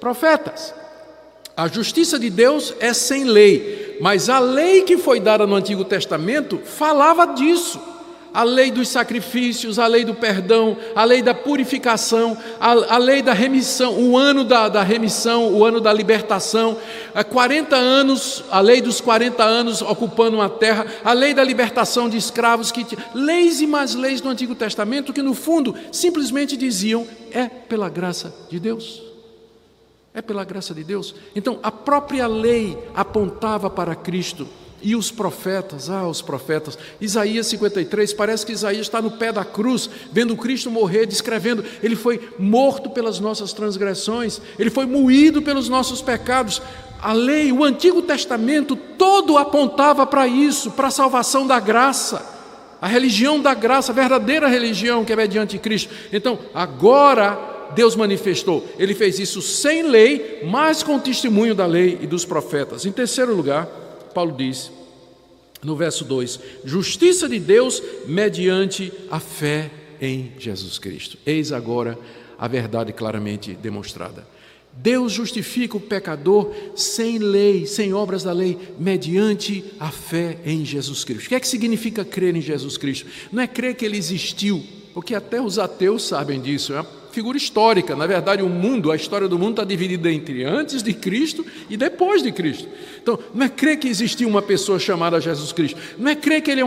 profetas. A justiça de Deus é sem lei, mas a lei que foi dada no Antigo Testamento falava disso. A lei dos sacrifícios, a lei do perdão, a lei da purificação, a lei da remissão, o ano da remissão, o ano da libertação, 40 anos, a lei dos 40 anos ocupando uma terra, a lei da libertação de escravos, leis e mais leis do Antigo Testamento que no fundo simplesmente diziam, é pela graça de Deus. É pela graça de Deus. Então, a própria lei apontava para Cristo. E os profetas, Isaías 53, parece que Isaías está no pé da cruz, vendo Cristo morrer, descrevendo, ele foi morto pelas nossas transgressões, ele foi moído pelos nossos pecados. A lei, o Antigo Testamento, todo apontava para isso, para a salvação da graça, a religião da graça, a verdadeira religião que é mediante Cristo. Então, agora Deus manifestou, ele fez isso sem lei, mas com o testemunho da lei e dos profetas. Em terceiro lugar, Paulo diz, no verso 2, justiça de Deus mediante a fé em Jesus Cristo. Eis agora a verdade claramente demonstrada. Deus justifica o pecador sem lei, sem obras da lei, mediante a fé em Jesus Cristo. O que é que significa crer em Jesus Cristo? Não é crer que ele existiu, porque até os ateus sabem disso, é uma figura histórica. Na verdade, a história do mundo está dividida entre antes de Cristo e depois de Cristo. Então, não é crer que existiu uma pessoa chamada Jesus Cristo, não é crer que ele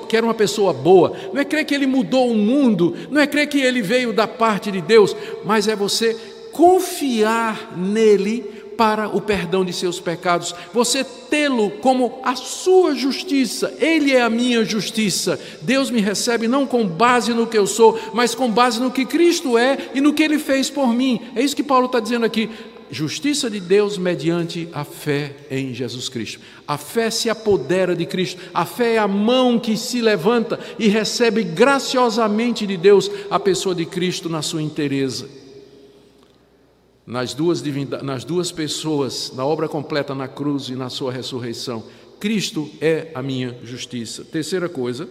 que era uma pessoa boa, não é crer que ele mudou o mundo, não é crer que ele veio da parte de Deus, mas é você confiar nele para o perdão de seus pecados, você tê-lo como a sua justiça. Ele é a minha justiça. Deus me recebe não com base no que eu sou, mas com base no que Cristo é e no que Ele fez por mim. É isso que Paulo está dizendo aqui. Justiça de Deus mediante a fé em Jesus Cristo. A fé se apodera de Cristo. A fé é a mão que se levanta e recebe graciosamente de Deus a pessoa de Cristo na sua inteireza. Nas duas pessoas, na obra completa na cruz e na sua ressurreição, Cristo é a minha justiça. Terceira coisa,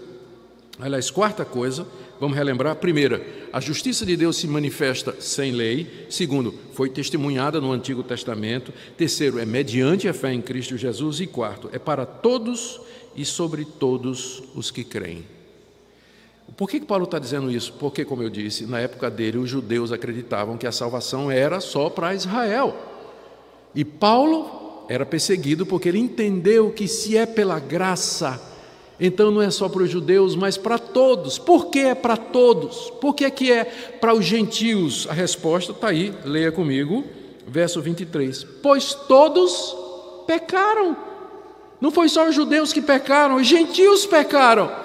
Aliás, quarta coisa, vamos relembrar. Primeira, a justiça de Deus se manifesta sem lei. Segundo, foi testemunhada no Antigo Testamento. Terceiro, é mediante a fé em Cristo Jesus. E quarto, é para todos e sobre todos os que creem. Por que Paulo está dizendo isso? Porque, como eu disse, na época dele, os judeus acreditavam que a salvação era só para Israel. E Paulo era perseguido porque ele entendeu que se é pela graça, então não é só para os judeus, mas para todos. Por que é para todos? Por que é para os gentios? A resposta está aí, leia comigo, verso 23. Pois todos pecaram. Não foi só os judeus que pecaram, os gentios pecaram.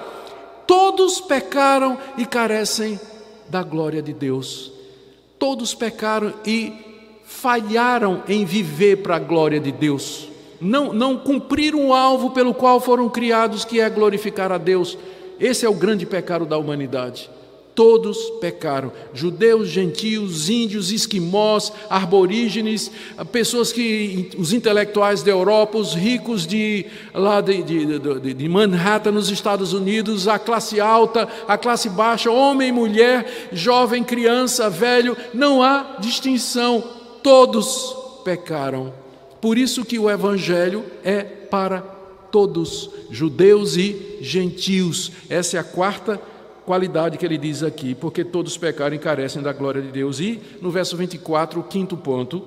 Todos pecaram e carecem da glória de Deus. Todos pecaram e falharam em viver para a glória de Deus. Não cumpriram o alvo pelo qual foram criados, que é glorificar a Deus. Esse é o grande pecado da humanidade. Todos pecaram, judeus, gentios, índios, esquimós, aborígenes, pessoas os intelectuais da Europa, os ricos de Manhattan, nos Estados Unidos, a classe alta, a classe baixa, homem, mulher, jovem, criança, velho, não há distinção, todos pecaram. Por isso que o Evangelho é para todos, judeus e gentios. Essa é a quarta qualidade que ele diz aqui, porque todos pecaram e carecem da glória de Deus. E no verso 24, o quinto ponto,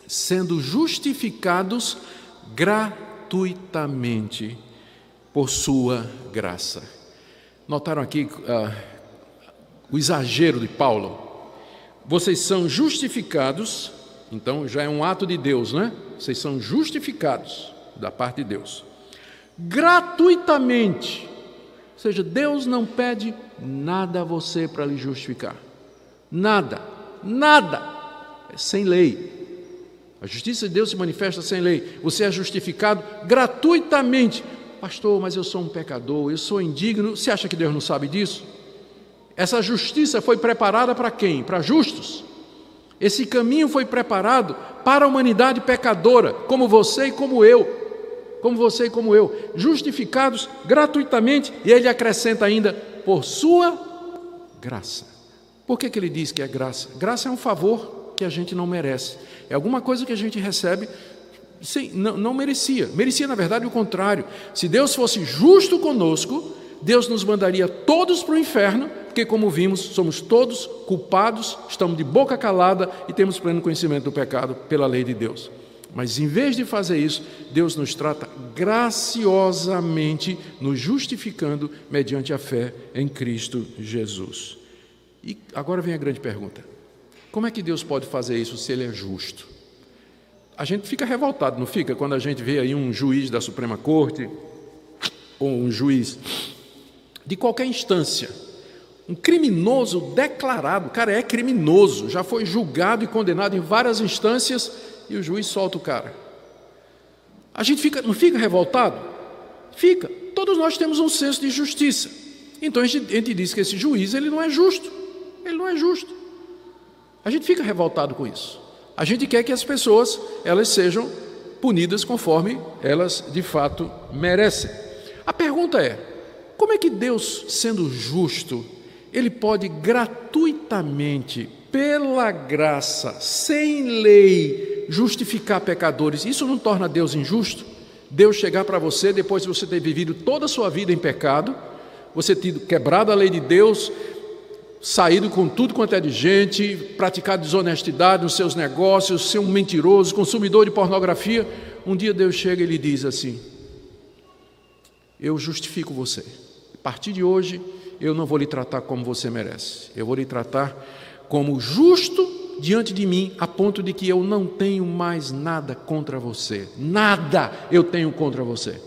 sendo justificados gratuitamente por sua graça. Notaram aqui o exagero de Paulo? Vocês são justificados, então já é um ato de Deus, né? Vocês são justificados da parte de Deus, gratuitamente. Ou seja, Deus não pede nada a você para lhe justificar. Nada. É sem lei. A justiça de Deus se manifesta sem lei. Você é justificado gratuitamente. Pastor, mas eu sou um pecador, eu sou indigno. Você acha que Deus não sabe disso? Essa justiça foi preparada para quem? Para justos. Esse caminho foi preparado para a humanidade pecadora, como você e como eu. Justificados gratuitamente, e ele acrescenta ainda, por sua graça. Por que ele diz que é graça? Graça é um favor que a gente não merece, é alguma coisa que a gente recebe, sim, não merecia, na verdade o contrário. Se Deus fosse justo conosco, Deus nos mandaria todos para o inferno, porque como vimos, somos todos culpados, estamos de boca calada e temos pleno conhecimento do pecado pela lei de Deus. Mas em vez de fazer isso, Deus nos trata graciosamente, nos justificando mediante a fé em Cristo Jesus. E agora vem a grande pergunta: como é que Deus pode fazer isso se Ele é justo? A gente fica revoltado, não fica? Quando a gente vê aí um juiz da Suprema Corte, ou um juiz de qualquer instância, um criminoso declarado, o cara é criminoso, já foi julgado e condenado em várias instâncias, e o juiz solta o cara. A gente não fica revoltado? Fica. Todos nós temos um senso de justiça. Então a gente diz que esse juiz ele não é justo. Ele não é justo. A gente fica revoltado com isso. A gente quer que as pessoas elas sejam punidas conforme elas de fato merecem. A pergunta é: como é que Deus, sendo justo, Ele pode gratuitamente, pela graça, sem lei, justificar pecadores? Isso não torna Deus injusto? Deus chegar para você, depois de você ter vivido toda a sua vida em pecado, você ter quebrado a lei de Deus, saído com tudo quanto é de gente, praticado desonestidade nos seus negócios, ser um mentiroso, consumidor de pornografia, um dia Deus chega e lhe diz assim: eu justifico você. A partir de hoje, eu não vou lhe tratar como você merece. Eu vou lhe tratar como justo diante de mim, a ponto de que eu não tenho mais nada contra você. Nada eu tenho contra você.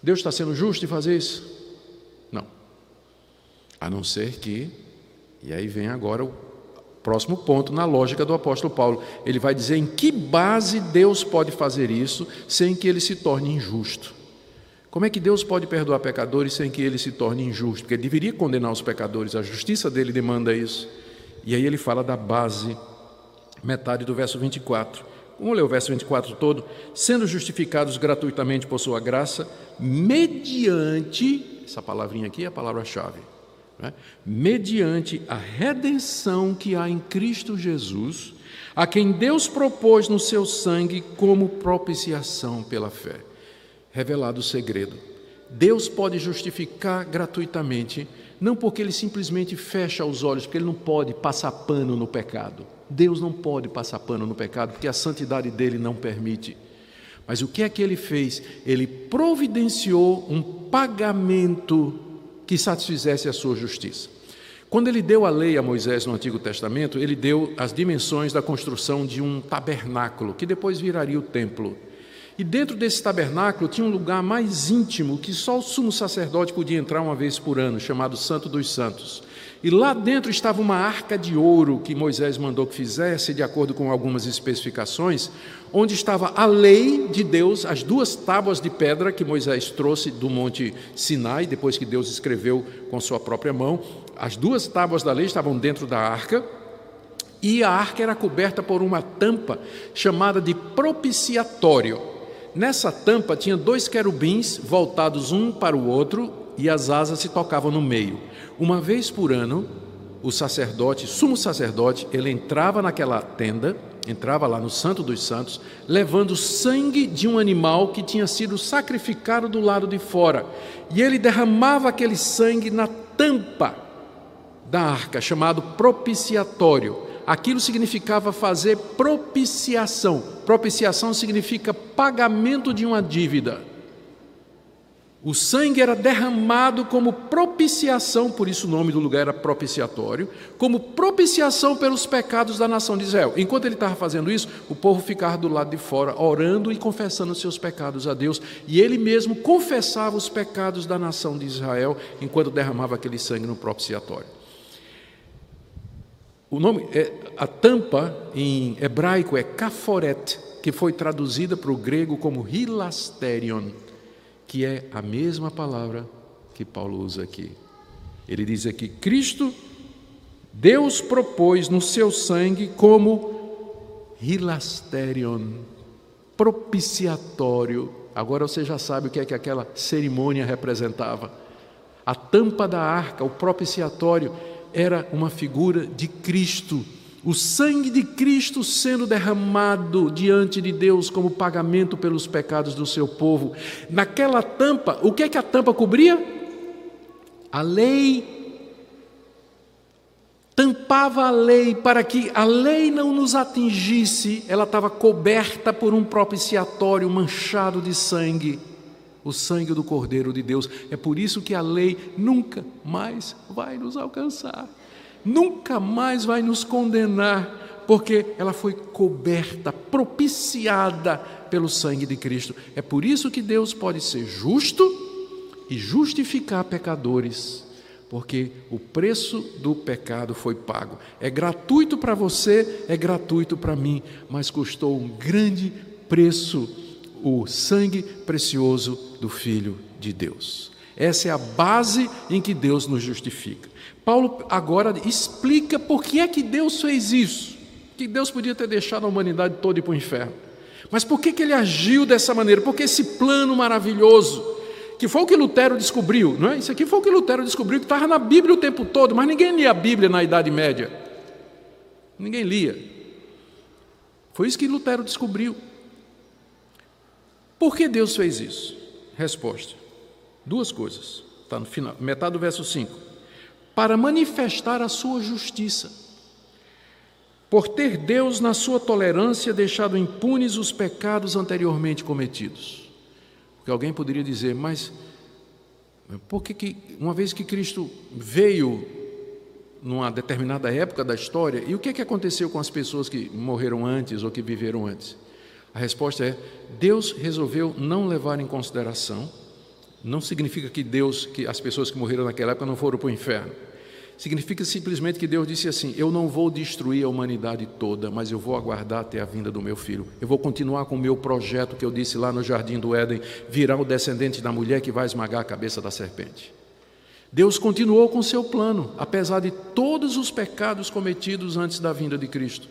Deus está sendo justo em fazer isso? Não. A não ser que, e aí vem agora o próximo ponto na lógica do apóstolo Paulo. Ele vai dizer em que base Deus pode fazer isso sem que ele se torne injusto. Como é que Deus pode perdoar pecadores sem que ele se torne injusto? Porque ele deveria condenar os pecadores, a justiça dele demanda isso. E aí ele fala da base, metade do verso 24. Vamos ler o verso 24 todo. Sendo justificados gratuitamente por sua graça, mediante, essa palavrinha aqui é a palavra-chave, né? Mediante a redenção que há em Cristo Jesus, a quem Deus propôs no seu sangue como propiciação pela fé. Revelado o segredo. Deus pode justificar gratuitamente, não porque Ele simplesmente fecha os olhos, porque Ele não pode passar pano no pecado. Deus não pode passar pano no pecado, porque a santidade dEle não permite. Mas o que é que Ele fez? Ele providenciou um pagamento que satisfizesse a sua justiça. Quando Ele deu a lei a Moisés no Antigo Testamento, Ele deu as dimensões da construção de um tabernáculo, que depois viraria o templo. E dentro desse tabernáculo tinha um lugar mais íntimo, que só o sumo sacerdote podia entrar uma vez por ano, chamado Santo dos Santos. E lá dentro estava uma arca de ouro que Moisés mandou que fizesse, de acordo com algumas especificações, onde estava a lei de Deus, as 2 tábuas de pedra que Moisés trouxe do Monte Sinai, depois que Deus escreveu com sua própria mão. As 2 tábuas da lei estavam dentro da arca, e a arca era coberta por uma tampa chamada de propiciatório. Nessa tampa tinha 2 querubins voltados um para o outro, e as asas se tocavam no meio. Uma vez por ano, o sacerdote, sumo sacerdote, ele entrava naquela tenda, entrava lá no Santo dos Santos, levando sangue de um animal que tinha sido sacrificado do lado de fora. E ele derramava aquele sangue na tampa da arca, chamado propiciatório. Aquilo significava fazer propiciação. Propiciação significa pagamento de uma dívida. O sangue era derramado como propiciação, por isso o nome do lugar era propiciatório, como propiciação pelos pecados da nação de Israel. Enquanto ele estava fazendo isso, o povo ficava do lado de fora, orando e confessando seus pecados a Deus, e ele mesmo confessava os pecados da nação de Israel, enquanto derramava aquele sangue no propiciatório. O nome, a tampa em hebraico é kaforet, que foi traduzida para o grego como hilasterion, que é a mesma palavra que Paulo usa aqui. Ele diz aqui, Cristo, Deus propôs no seu sangue como hilasterion, propiciatório. Agora você já sabe o que é que aquela cerimônia representava. A tampa da arca, o propiciatório, era uma figura de Cristo. O sangue de Cristo sendo derramado diante de Deus como pagamento pelos pecados do seu povo. Naquela tampa, o que é que a tampa cobria? A lei. Tampava a lei para que a lei não nos atingisse. Ela estava coberta por um propiciatório manchado de sangue. O sangue do Cordeiro de Deus. É por isso que a lei nunca mais vai nos alcançar. Nunca mais vai nos condenar, porque ela foi coberta, propiciada pelo sangue de Cristo. É por isso que Deus pode ser justo e justificar pecadores, porque o preço do pecado foi pago. É gratuito para você, é gratuito para mim, mas custou um grande preço, o sangue precioso do Filho de Deus. Essa é a base em que Deus nos justifica. Paulo agora explica por que é que Deus fez isso, que Deus podia ter deixado a humanidade toda ir para o inferno. Mas por que ele agiu dessa maneira? Porque esse plano maravilhoso, que foi o que Lutero descobriu, não é? Isso aqui foi o que Lutero descobriu, que estava na Bíblia o tempo todo, mas ninguém lia a Bíblia na Idade Média. Ninguém lia. Foi isso que Lutero descobriu. Por que Deus fez isso? Resposta. 2 coisas. Está no final, metade do verso 5. Para manifestar a sua justiça, por ter Deus, na sua tolerância, deixado impunes os pecados anteriormente cometidos. Porque alguém poderia dizer, mas por que uma vez que Cristo veio numa determinada época da história, e o que aconteceu com as pessoas que morreram antes ou que viveram antes? A resposta é, Deus resolveu não levar em consideração. Não significa que as pessoas que morreram naquela época não foram para o inferno. Significa simplesmente que Deus disse assim, eu não vou destruir a humanidade toda, mas eu vou aguardar até a vinda do meu filho. Eu vou continuar com o meu projeto que eu disse lá no Jardim do Éden, virá o descendente da mulher que vai esmagar a cabeça da serpente. Deus continuou com seu plano, apesar de todos os pecados cometidos antes da vinda de Cristo.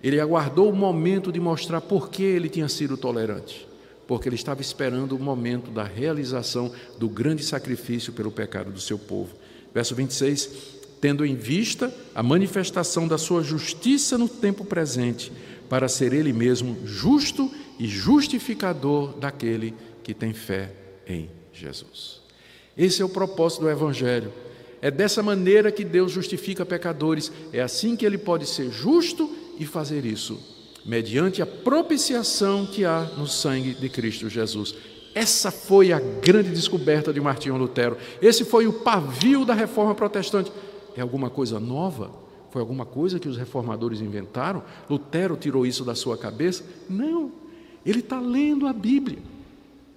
Ele aguardou o momento de mostrar por que ele tinha sido tolerante. porque ele estava esperando o momento da realização do grande sacrifício pelo pecado do seu povo. Verso 26, tendo em vista a manifestação da sua justiça no tempo presente, para ser ele mesmo justo e justificador daquele que tem fé em Jesus. Esse é o propósito do Evangelho. É dessa maneira que Deus justifica pecadores. É assim que ele pode ser justo e fazer isso, mediante a propiciação que há no sangue de Cristo Jesus. Essa foi a grande descoberta de Martinho Lutero. Esse foi o pavio da reforma protestante. É alguma coisa nova? Foi alguma coisa que os reformadores inventaram? Lutero tirou isso da sua cabeça? Não. Ele está lendo a Bíblia.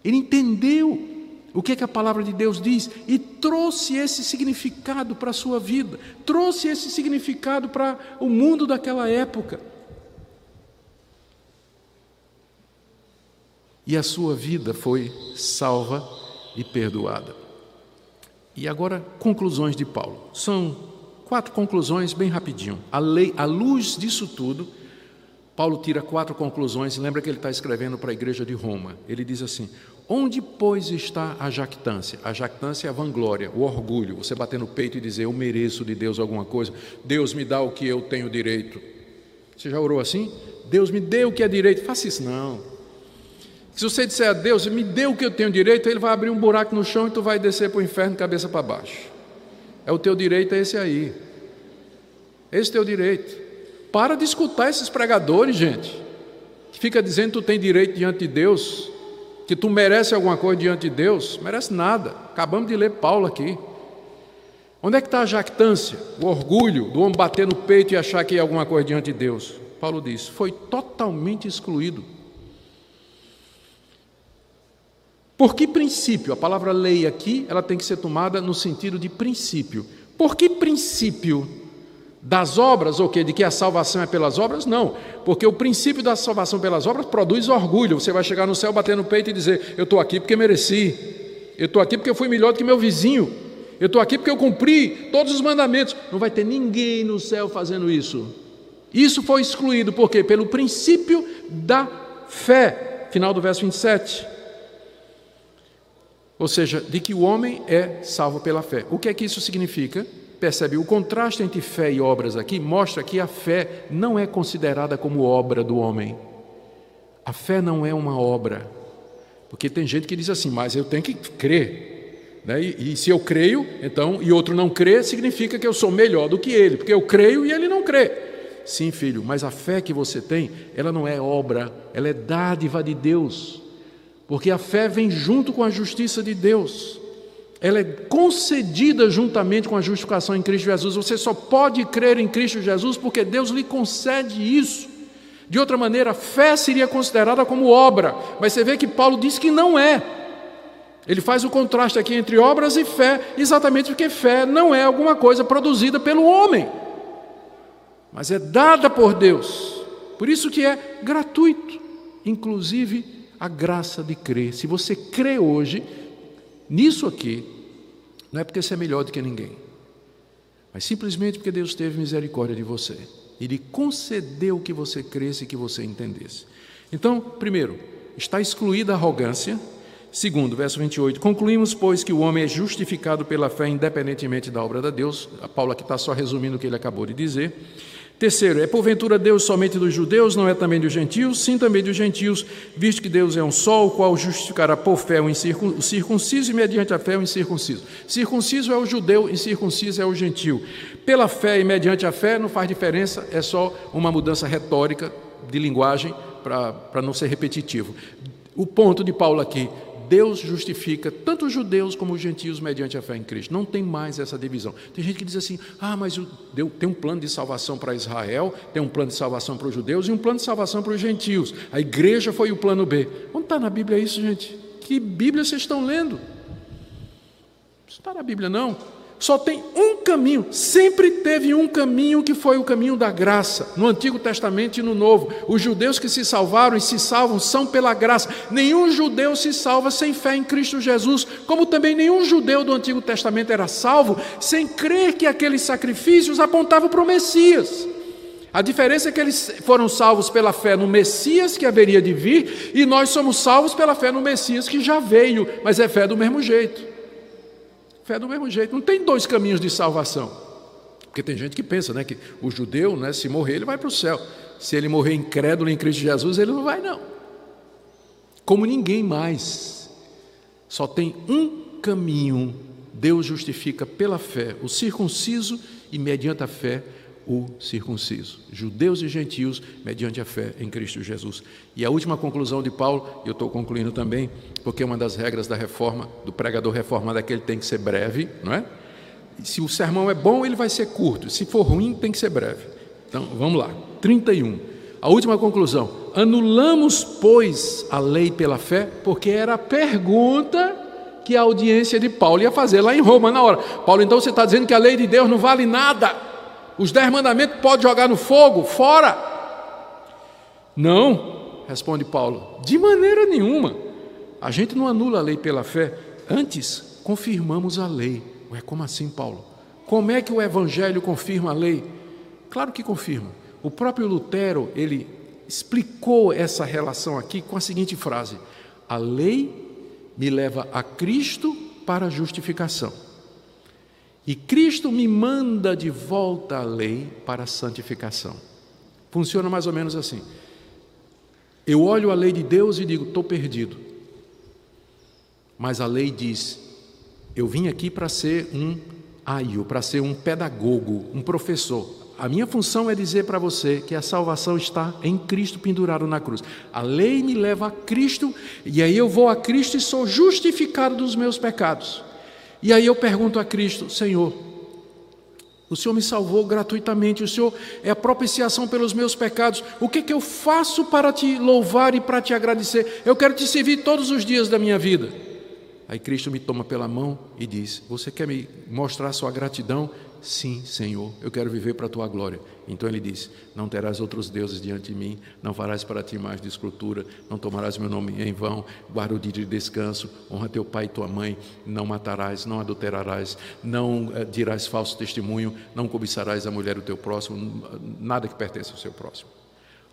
Ele entendeu o que a palavra de Deus diz e trouxe esse significado para a sua vida, trouxe esse significado para o mundo daquela época. E a sua vida foi salva e perdoada. E agora, conclusões de Paulo. São 4 conclusões bem rapidinho. À luz disso tudo, Paulo tira 4 conclusões. Lembra que ele está escrevendo para a igreja de Roma. Ele diz assim: onde, pois, está a jactância? A jactância é a vanglória, o orgulho. Você bater no peito e dizer, eu mereço de Deus alguma coisa. Deus me dá o que eu tenho direito. Você já orou assim? Deus me dê o que é direito. Faça isso não. Se você disser a Deus, me dê o que eu tenho direito, Ele vai abrir um buraco no chão e tu vai descer para o inferno cabeça para baixo. É o teu direito, é esse aí. Esse é o teu direito. Para de escutar esses pregadores, gente, que fica dizendo que tu tem direito diante de Deus, que tu merece alguma coisa diante de Deus. Merece nada. Acabamos de ler Paulo aqui. Onde é que está a jactância? O orgulho do homem bater no peito e achar que é alguma coisa diante de Deus. Paulo diz, foi totalmente excluído. Por que princípio? A palavra lei aqui, ela tem que ser tomada no sentido de princípio. Por que princípio? Das obras, ou quê? De que a salvação é pelas obras? Não, porque o princípio da salvação pelas obras produz orgulho. Você vai chegar no céu, bater no peito e dizer, eu estou aqui porque mereci, eu estou aqui porque eu fui melhor do que meu vizinho, eu estou aqui porque eu cumpri todos os mandamentos. Não vai ter ninguém no céu fazendo isso. Isso foi excluído, por quê? Pelo princípio da fé, final do verso 27. Ou seja, de que o homem é salvo pela fé. O que é que isso significa? Percebe, o contraste entre fé e obras aqui mostra que a fé não é considerada como obra do homem. A fé não é uma obra. Porque tem gente que diz assim, mas eu tenho que crer. Né? E se eu creio, então, e outro não crê, significa que eu sou melhor do que ele, porque eu creio e ele não crê. Sim, filho, mas a fé que você tem, ela não é obra, ela é dádiva de Deus. Porque a fé vem junto com a justiça de Deus. Ela é concedida juntamente com a justificação em Cristo Jesus. Você só pode crer em Cristo Jesus porque Deus lhe concede isso. De outra maneira, a fé seria considerada como obra. Mas você vê que Paulo diz que não é. Ele faz o contraste aqui entre obras e fé, exatamente porque fé não é alguma coisa produzida pelo homem, mas é dada por Deus. Por isso que é gratuito, inclusive a graça de crer. Se você crê hoje nisso aqui, não é porque você é melhor do que ninguém, mas simplesmente porque Deus teve misericórdia de você. Ele concedeu que você cresça e que você entendesse. Então, primeiro, está excluída a arrogância. Segundo, verso 28, concluímos, pois, que o homem é justificado pela fé independentemente da obra de Deus. A Paulo aqui está só resumindo o que ele acabou de dizer. Terceiro, é porventura Deus somente dos judeus, não é também dos gentios? Sim, também dos gentios, visto que Deus é um só, o qual justificará por fé o circunciso e mediante a fé o incircunciso. Circunciso é o judeu, incircunciso é o gentio. Pela fé e mediante a fé não faz diferença, é só uma mudança retórica de linguagem para não ser repetitivo. O ponto de Paulo aqui, Deus justifica tanto os judeus como os gentios mediante a fé em Cristo. Não tem mais essa divisão. Tem gente que diz assim, mas tem um plano de salvação para Israel, tem um plano de salvação para os judeus e um plano de salvação para os gentios. A igreja foi o plano B. Onde está na Bíblia isso, gente? Que Bíblia vocês estão lendo? Isso não está na Bíblia, não. Só tem um caminho, sempre teve um caminho que foi o caminho da graça, no Antigo Testamento e no Novo. Os judeus que se salvaram e se salvam são pela graça. Nenhum judeu se salva sem fé em Cristo Jesus, como também nenhum judeu do Antigo Testamento era salvo sem crer que aqueles sacrifícios apontavam para o Messias. A diferença é que eles foram salvos pela fé no Messias que haveria de vir, e nós somos salvos pela fé no Messias que já veio, mas é fé do mesmo jeito. Fé do mesmo jeito. Não tem dois caminhos de salvação. Porque tem gente que pensa, né, que o judeu, né, se morrer, ele vai para o céu. Se ele morrer incrédulo em Cristo Jesus, ele não vai, não. Como ninguém mais. Só tem um caminho. Deus justifica pela fé o circunciso e, mediante a fé, o circunciso. Judeus e gentios, mediante a fé em Cristo Jesus. E a última conclusão de Paulo, e eu estou concluindo também, porque uma das regras da reforma, do pregador reformado, é que ele tem que ser breve, não é? E se o sermão é bom, ele vai ser curto. Se for ruim, tem que ser breve. Então, vamos lá. 31. A última conclusão. Anulamos, pois, a lei pela fé, porque era a pergunta que a audiência de Paulo ia fazer lá em Roma na hora. Paulo, então você está dizendo que a lei de Deus não vale nada? Os 10 mandamentos pode jogar no fogo? Fora! Não, responde Paulo, de maneira nenhuma. A gente não anula a lei pela fé, antes confirmamos a lei. Ué, como assim, Paulo? Como é que o Evangelho confirma a lei? Claro que confirma. O próprio Lutero, ele explicou essa relação aqui com a seguinte frase: a lei me leva a Cristo para a justificação. E Cristo me manda de volta a lei para a santificação. Funciona mais ou menos assim. Eu olho a lei de Deus e digo, estou perdido. Mas a lei diz, eu vim aqui para ser um aio, para ser um pedagogo, um professor. A minha função é dizer para você que a salvação está em Cristo pendurado na cruz. A lei me leva a Cristo, e aí eu vou a Cristo e sou justificado dos meus pecados. E aí eu pergunto a Cristo, Senhor, o Senhor me salvou gratuitamente, o Senhor é a propiciação pelos meus pecados, o que eu faço para te louvar e para te agradecer? Eu quero te servir todos os dias da minha vida. Aí Cristo me toma pela mão e diz, você quer me mostrar sua gratidão? Sim, Senhor, eu quero viver para a tua glória. Então ele diz, não terás outros deuses diante de mim, não farás para ti mais de escultura, não tomarás meu nome em vão, guarda o dia de descanso, honra teu pai e tua mãe, não matarás, não adulterarás, não dirás falso testemunho, não cobiçarás a mulher do teu próximo, nada que pertence ao seu próximo.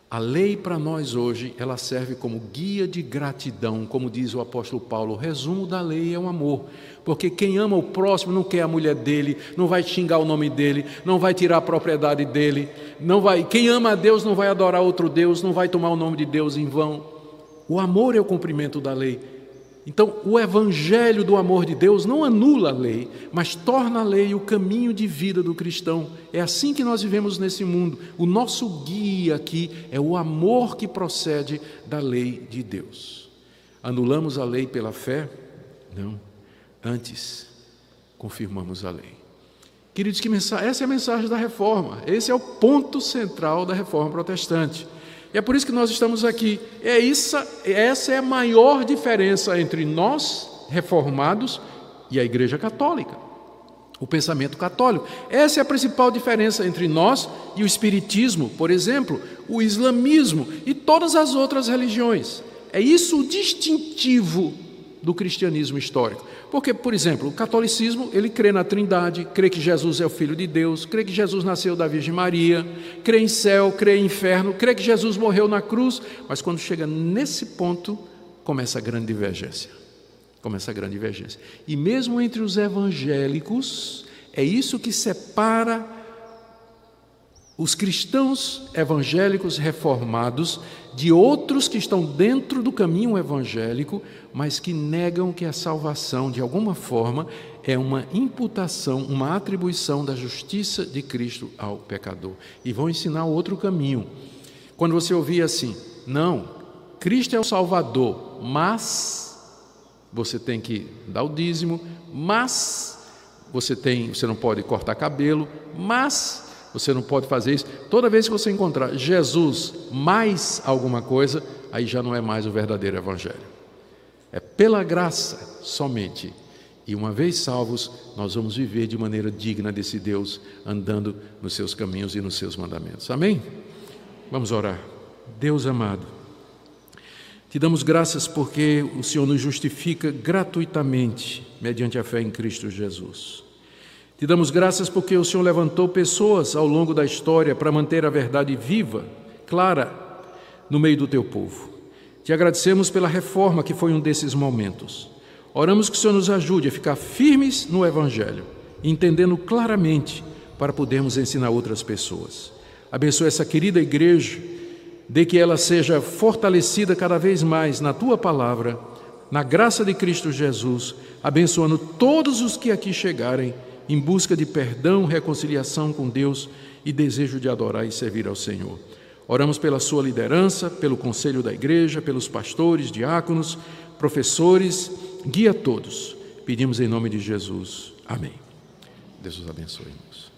A lei para nós hoje, ela serve como guia de gratidão, como diz o apóstolo Paulo, o resumo da lei é o amor, porque quem ama o próximo não quer a mulher dele, não vai xingar o nome dele, não vai tirar a propriedade dele, quem ama a Deus não vai adorar outro Deus, não vai tomar o nome de Deus em vão. O amor é o cumprimento da lei. Então, o evangelho do amor de Deus não anula a lei, mas torna a lei o caminho de vida do cristão. É assim que nós vivemos nesse mundo. O nosso guia aqui é o amor que procede da lei de Deus. Anulamos a lei pela fé? Não. Antes, confirmamos a lei. Queridos, essa é a mensagem da reforma. Esse é o ponto central da reforma protestante. E é por isso que nós estamos aqui. Essa é a maior diferença entre nós, reformados, e a Igreja Católica, o pensamento católico. Essa é a principal diferença entre nós e o Espiritismo, por exemplo, o Islamismo e todas as outras religiões. É isso o distintivo do cristianismo histórico. Porque, por exemplo, o catolicismo, ele crê na Trindade, crê que Jesus é o Filho de Deus, crê que Jesus nasceu da Virgem Maria, crê em céu, crê em inferno, crê que Jesus morreu na cruz, mas quando chega nesse ponto, começa a grande divergência. E mesmo entre os evangélicos, é isso que separa os cristãos evangélicos reformados de outros que estão dentro do caminho evangélico, mas que negam que a salvação, de alguma forma, é uma imputação, uma atribuição da justiça de Cristo ao pecador. E vão ensinar outro caminho. Quando você ouvir assim, não, Cristo é o Salvador, mas você tem que dar o dízimo, mas você não pode cortar cabelo, mas você não pode fazer isso. Toda vez que você encontrar Jesus mais alguma coisa, aí já não é mais o verdadeiro evangelho. É pela graça somente. E uma vez salvos, nós vamos viver de maneira digna desse Deus, andando nos seus caminhos e nos seus mandamentos. Amém? Vamos orar. Deus amado, te damos graças porque o Senhor nos justifica gratuitamente, mediante a fé em Cristo Jesus. Te damos graças porque o Senhor levantou pessoas ao longo da história para manter a verdade viva, clara, no meio do teu povo. Te agradecemos pela reforma que foi um desses momentos. Oramos que o Senhor nos ajude a ficar firmes no Evangelho, entendendo claramente para podermos ensinar outras pessoas. Abençoa essa querida igreja, de que ela seja fortalecida cada vez mais na Tua palavra, na graça de Cristo Jesus, abençoando todos os que aqui chegarem em busca de perdão, reconciliação com Deus e desejo de adorar e servir ao Senhor. Oramos pela sua liderança, pelo conselho da igreja, pelos pastores, diáconos, professores, guia todos. Pedimos em nome de Jesus. Amém. Deus os abençoe, irmãos.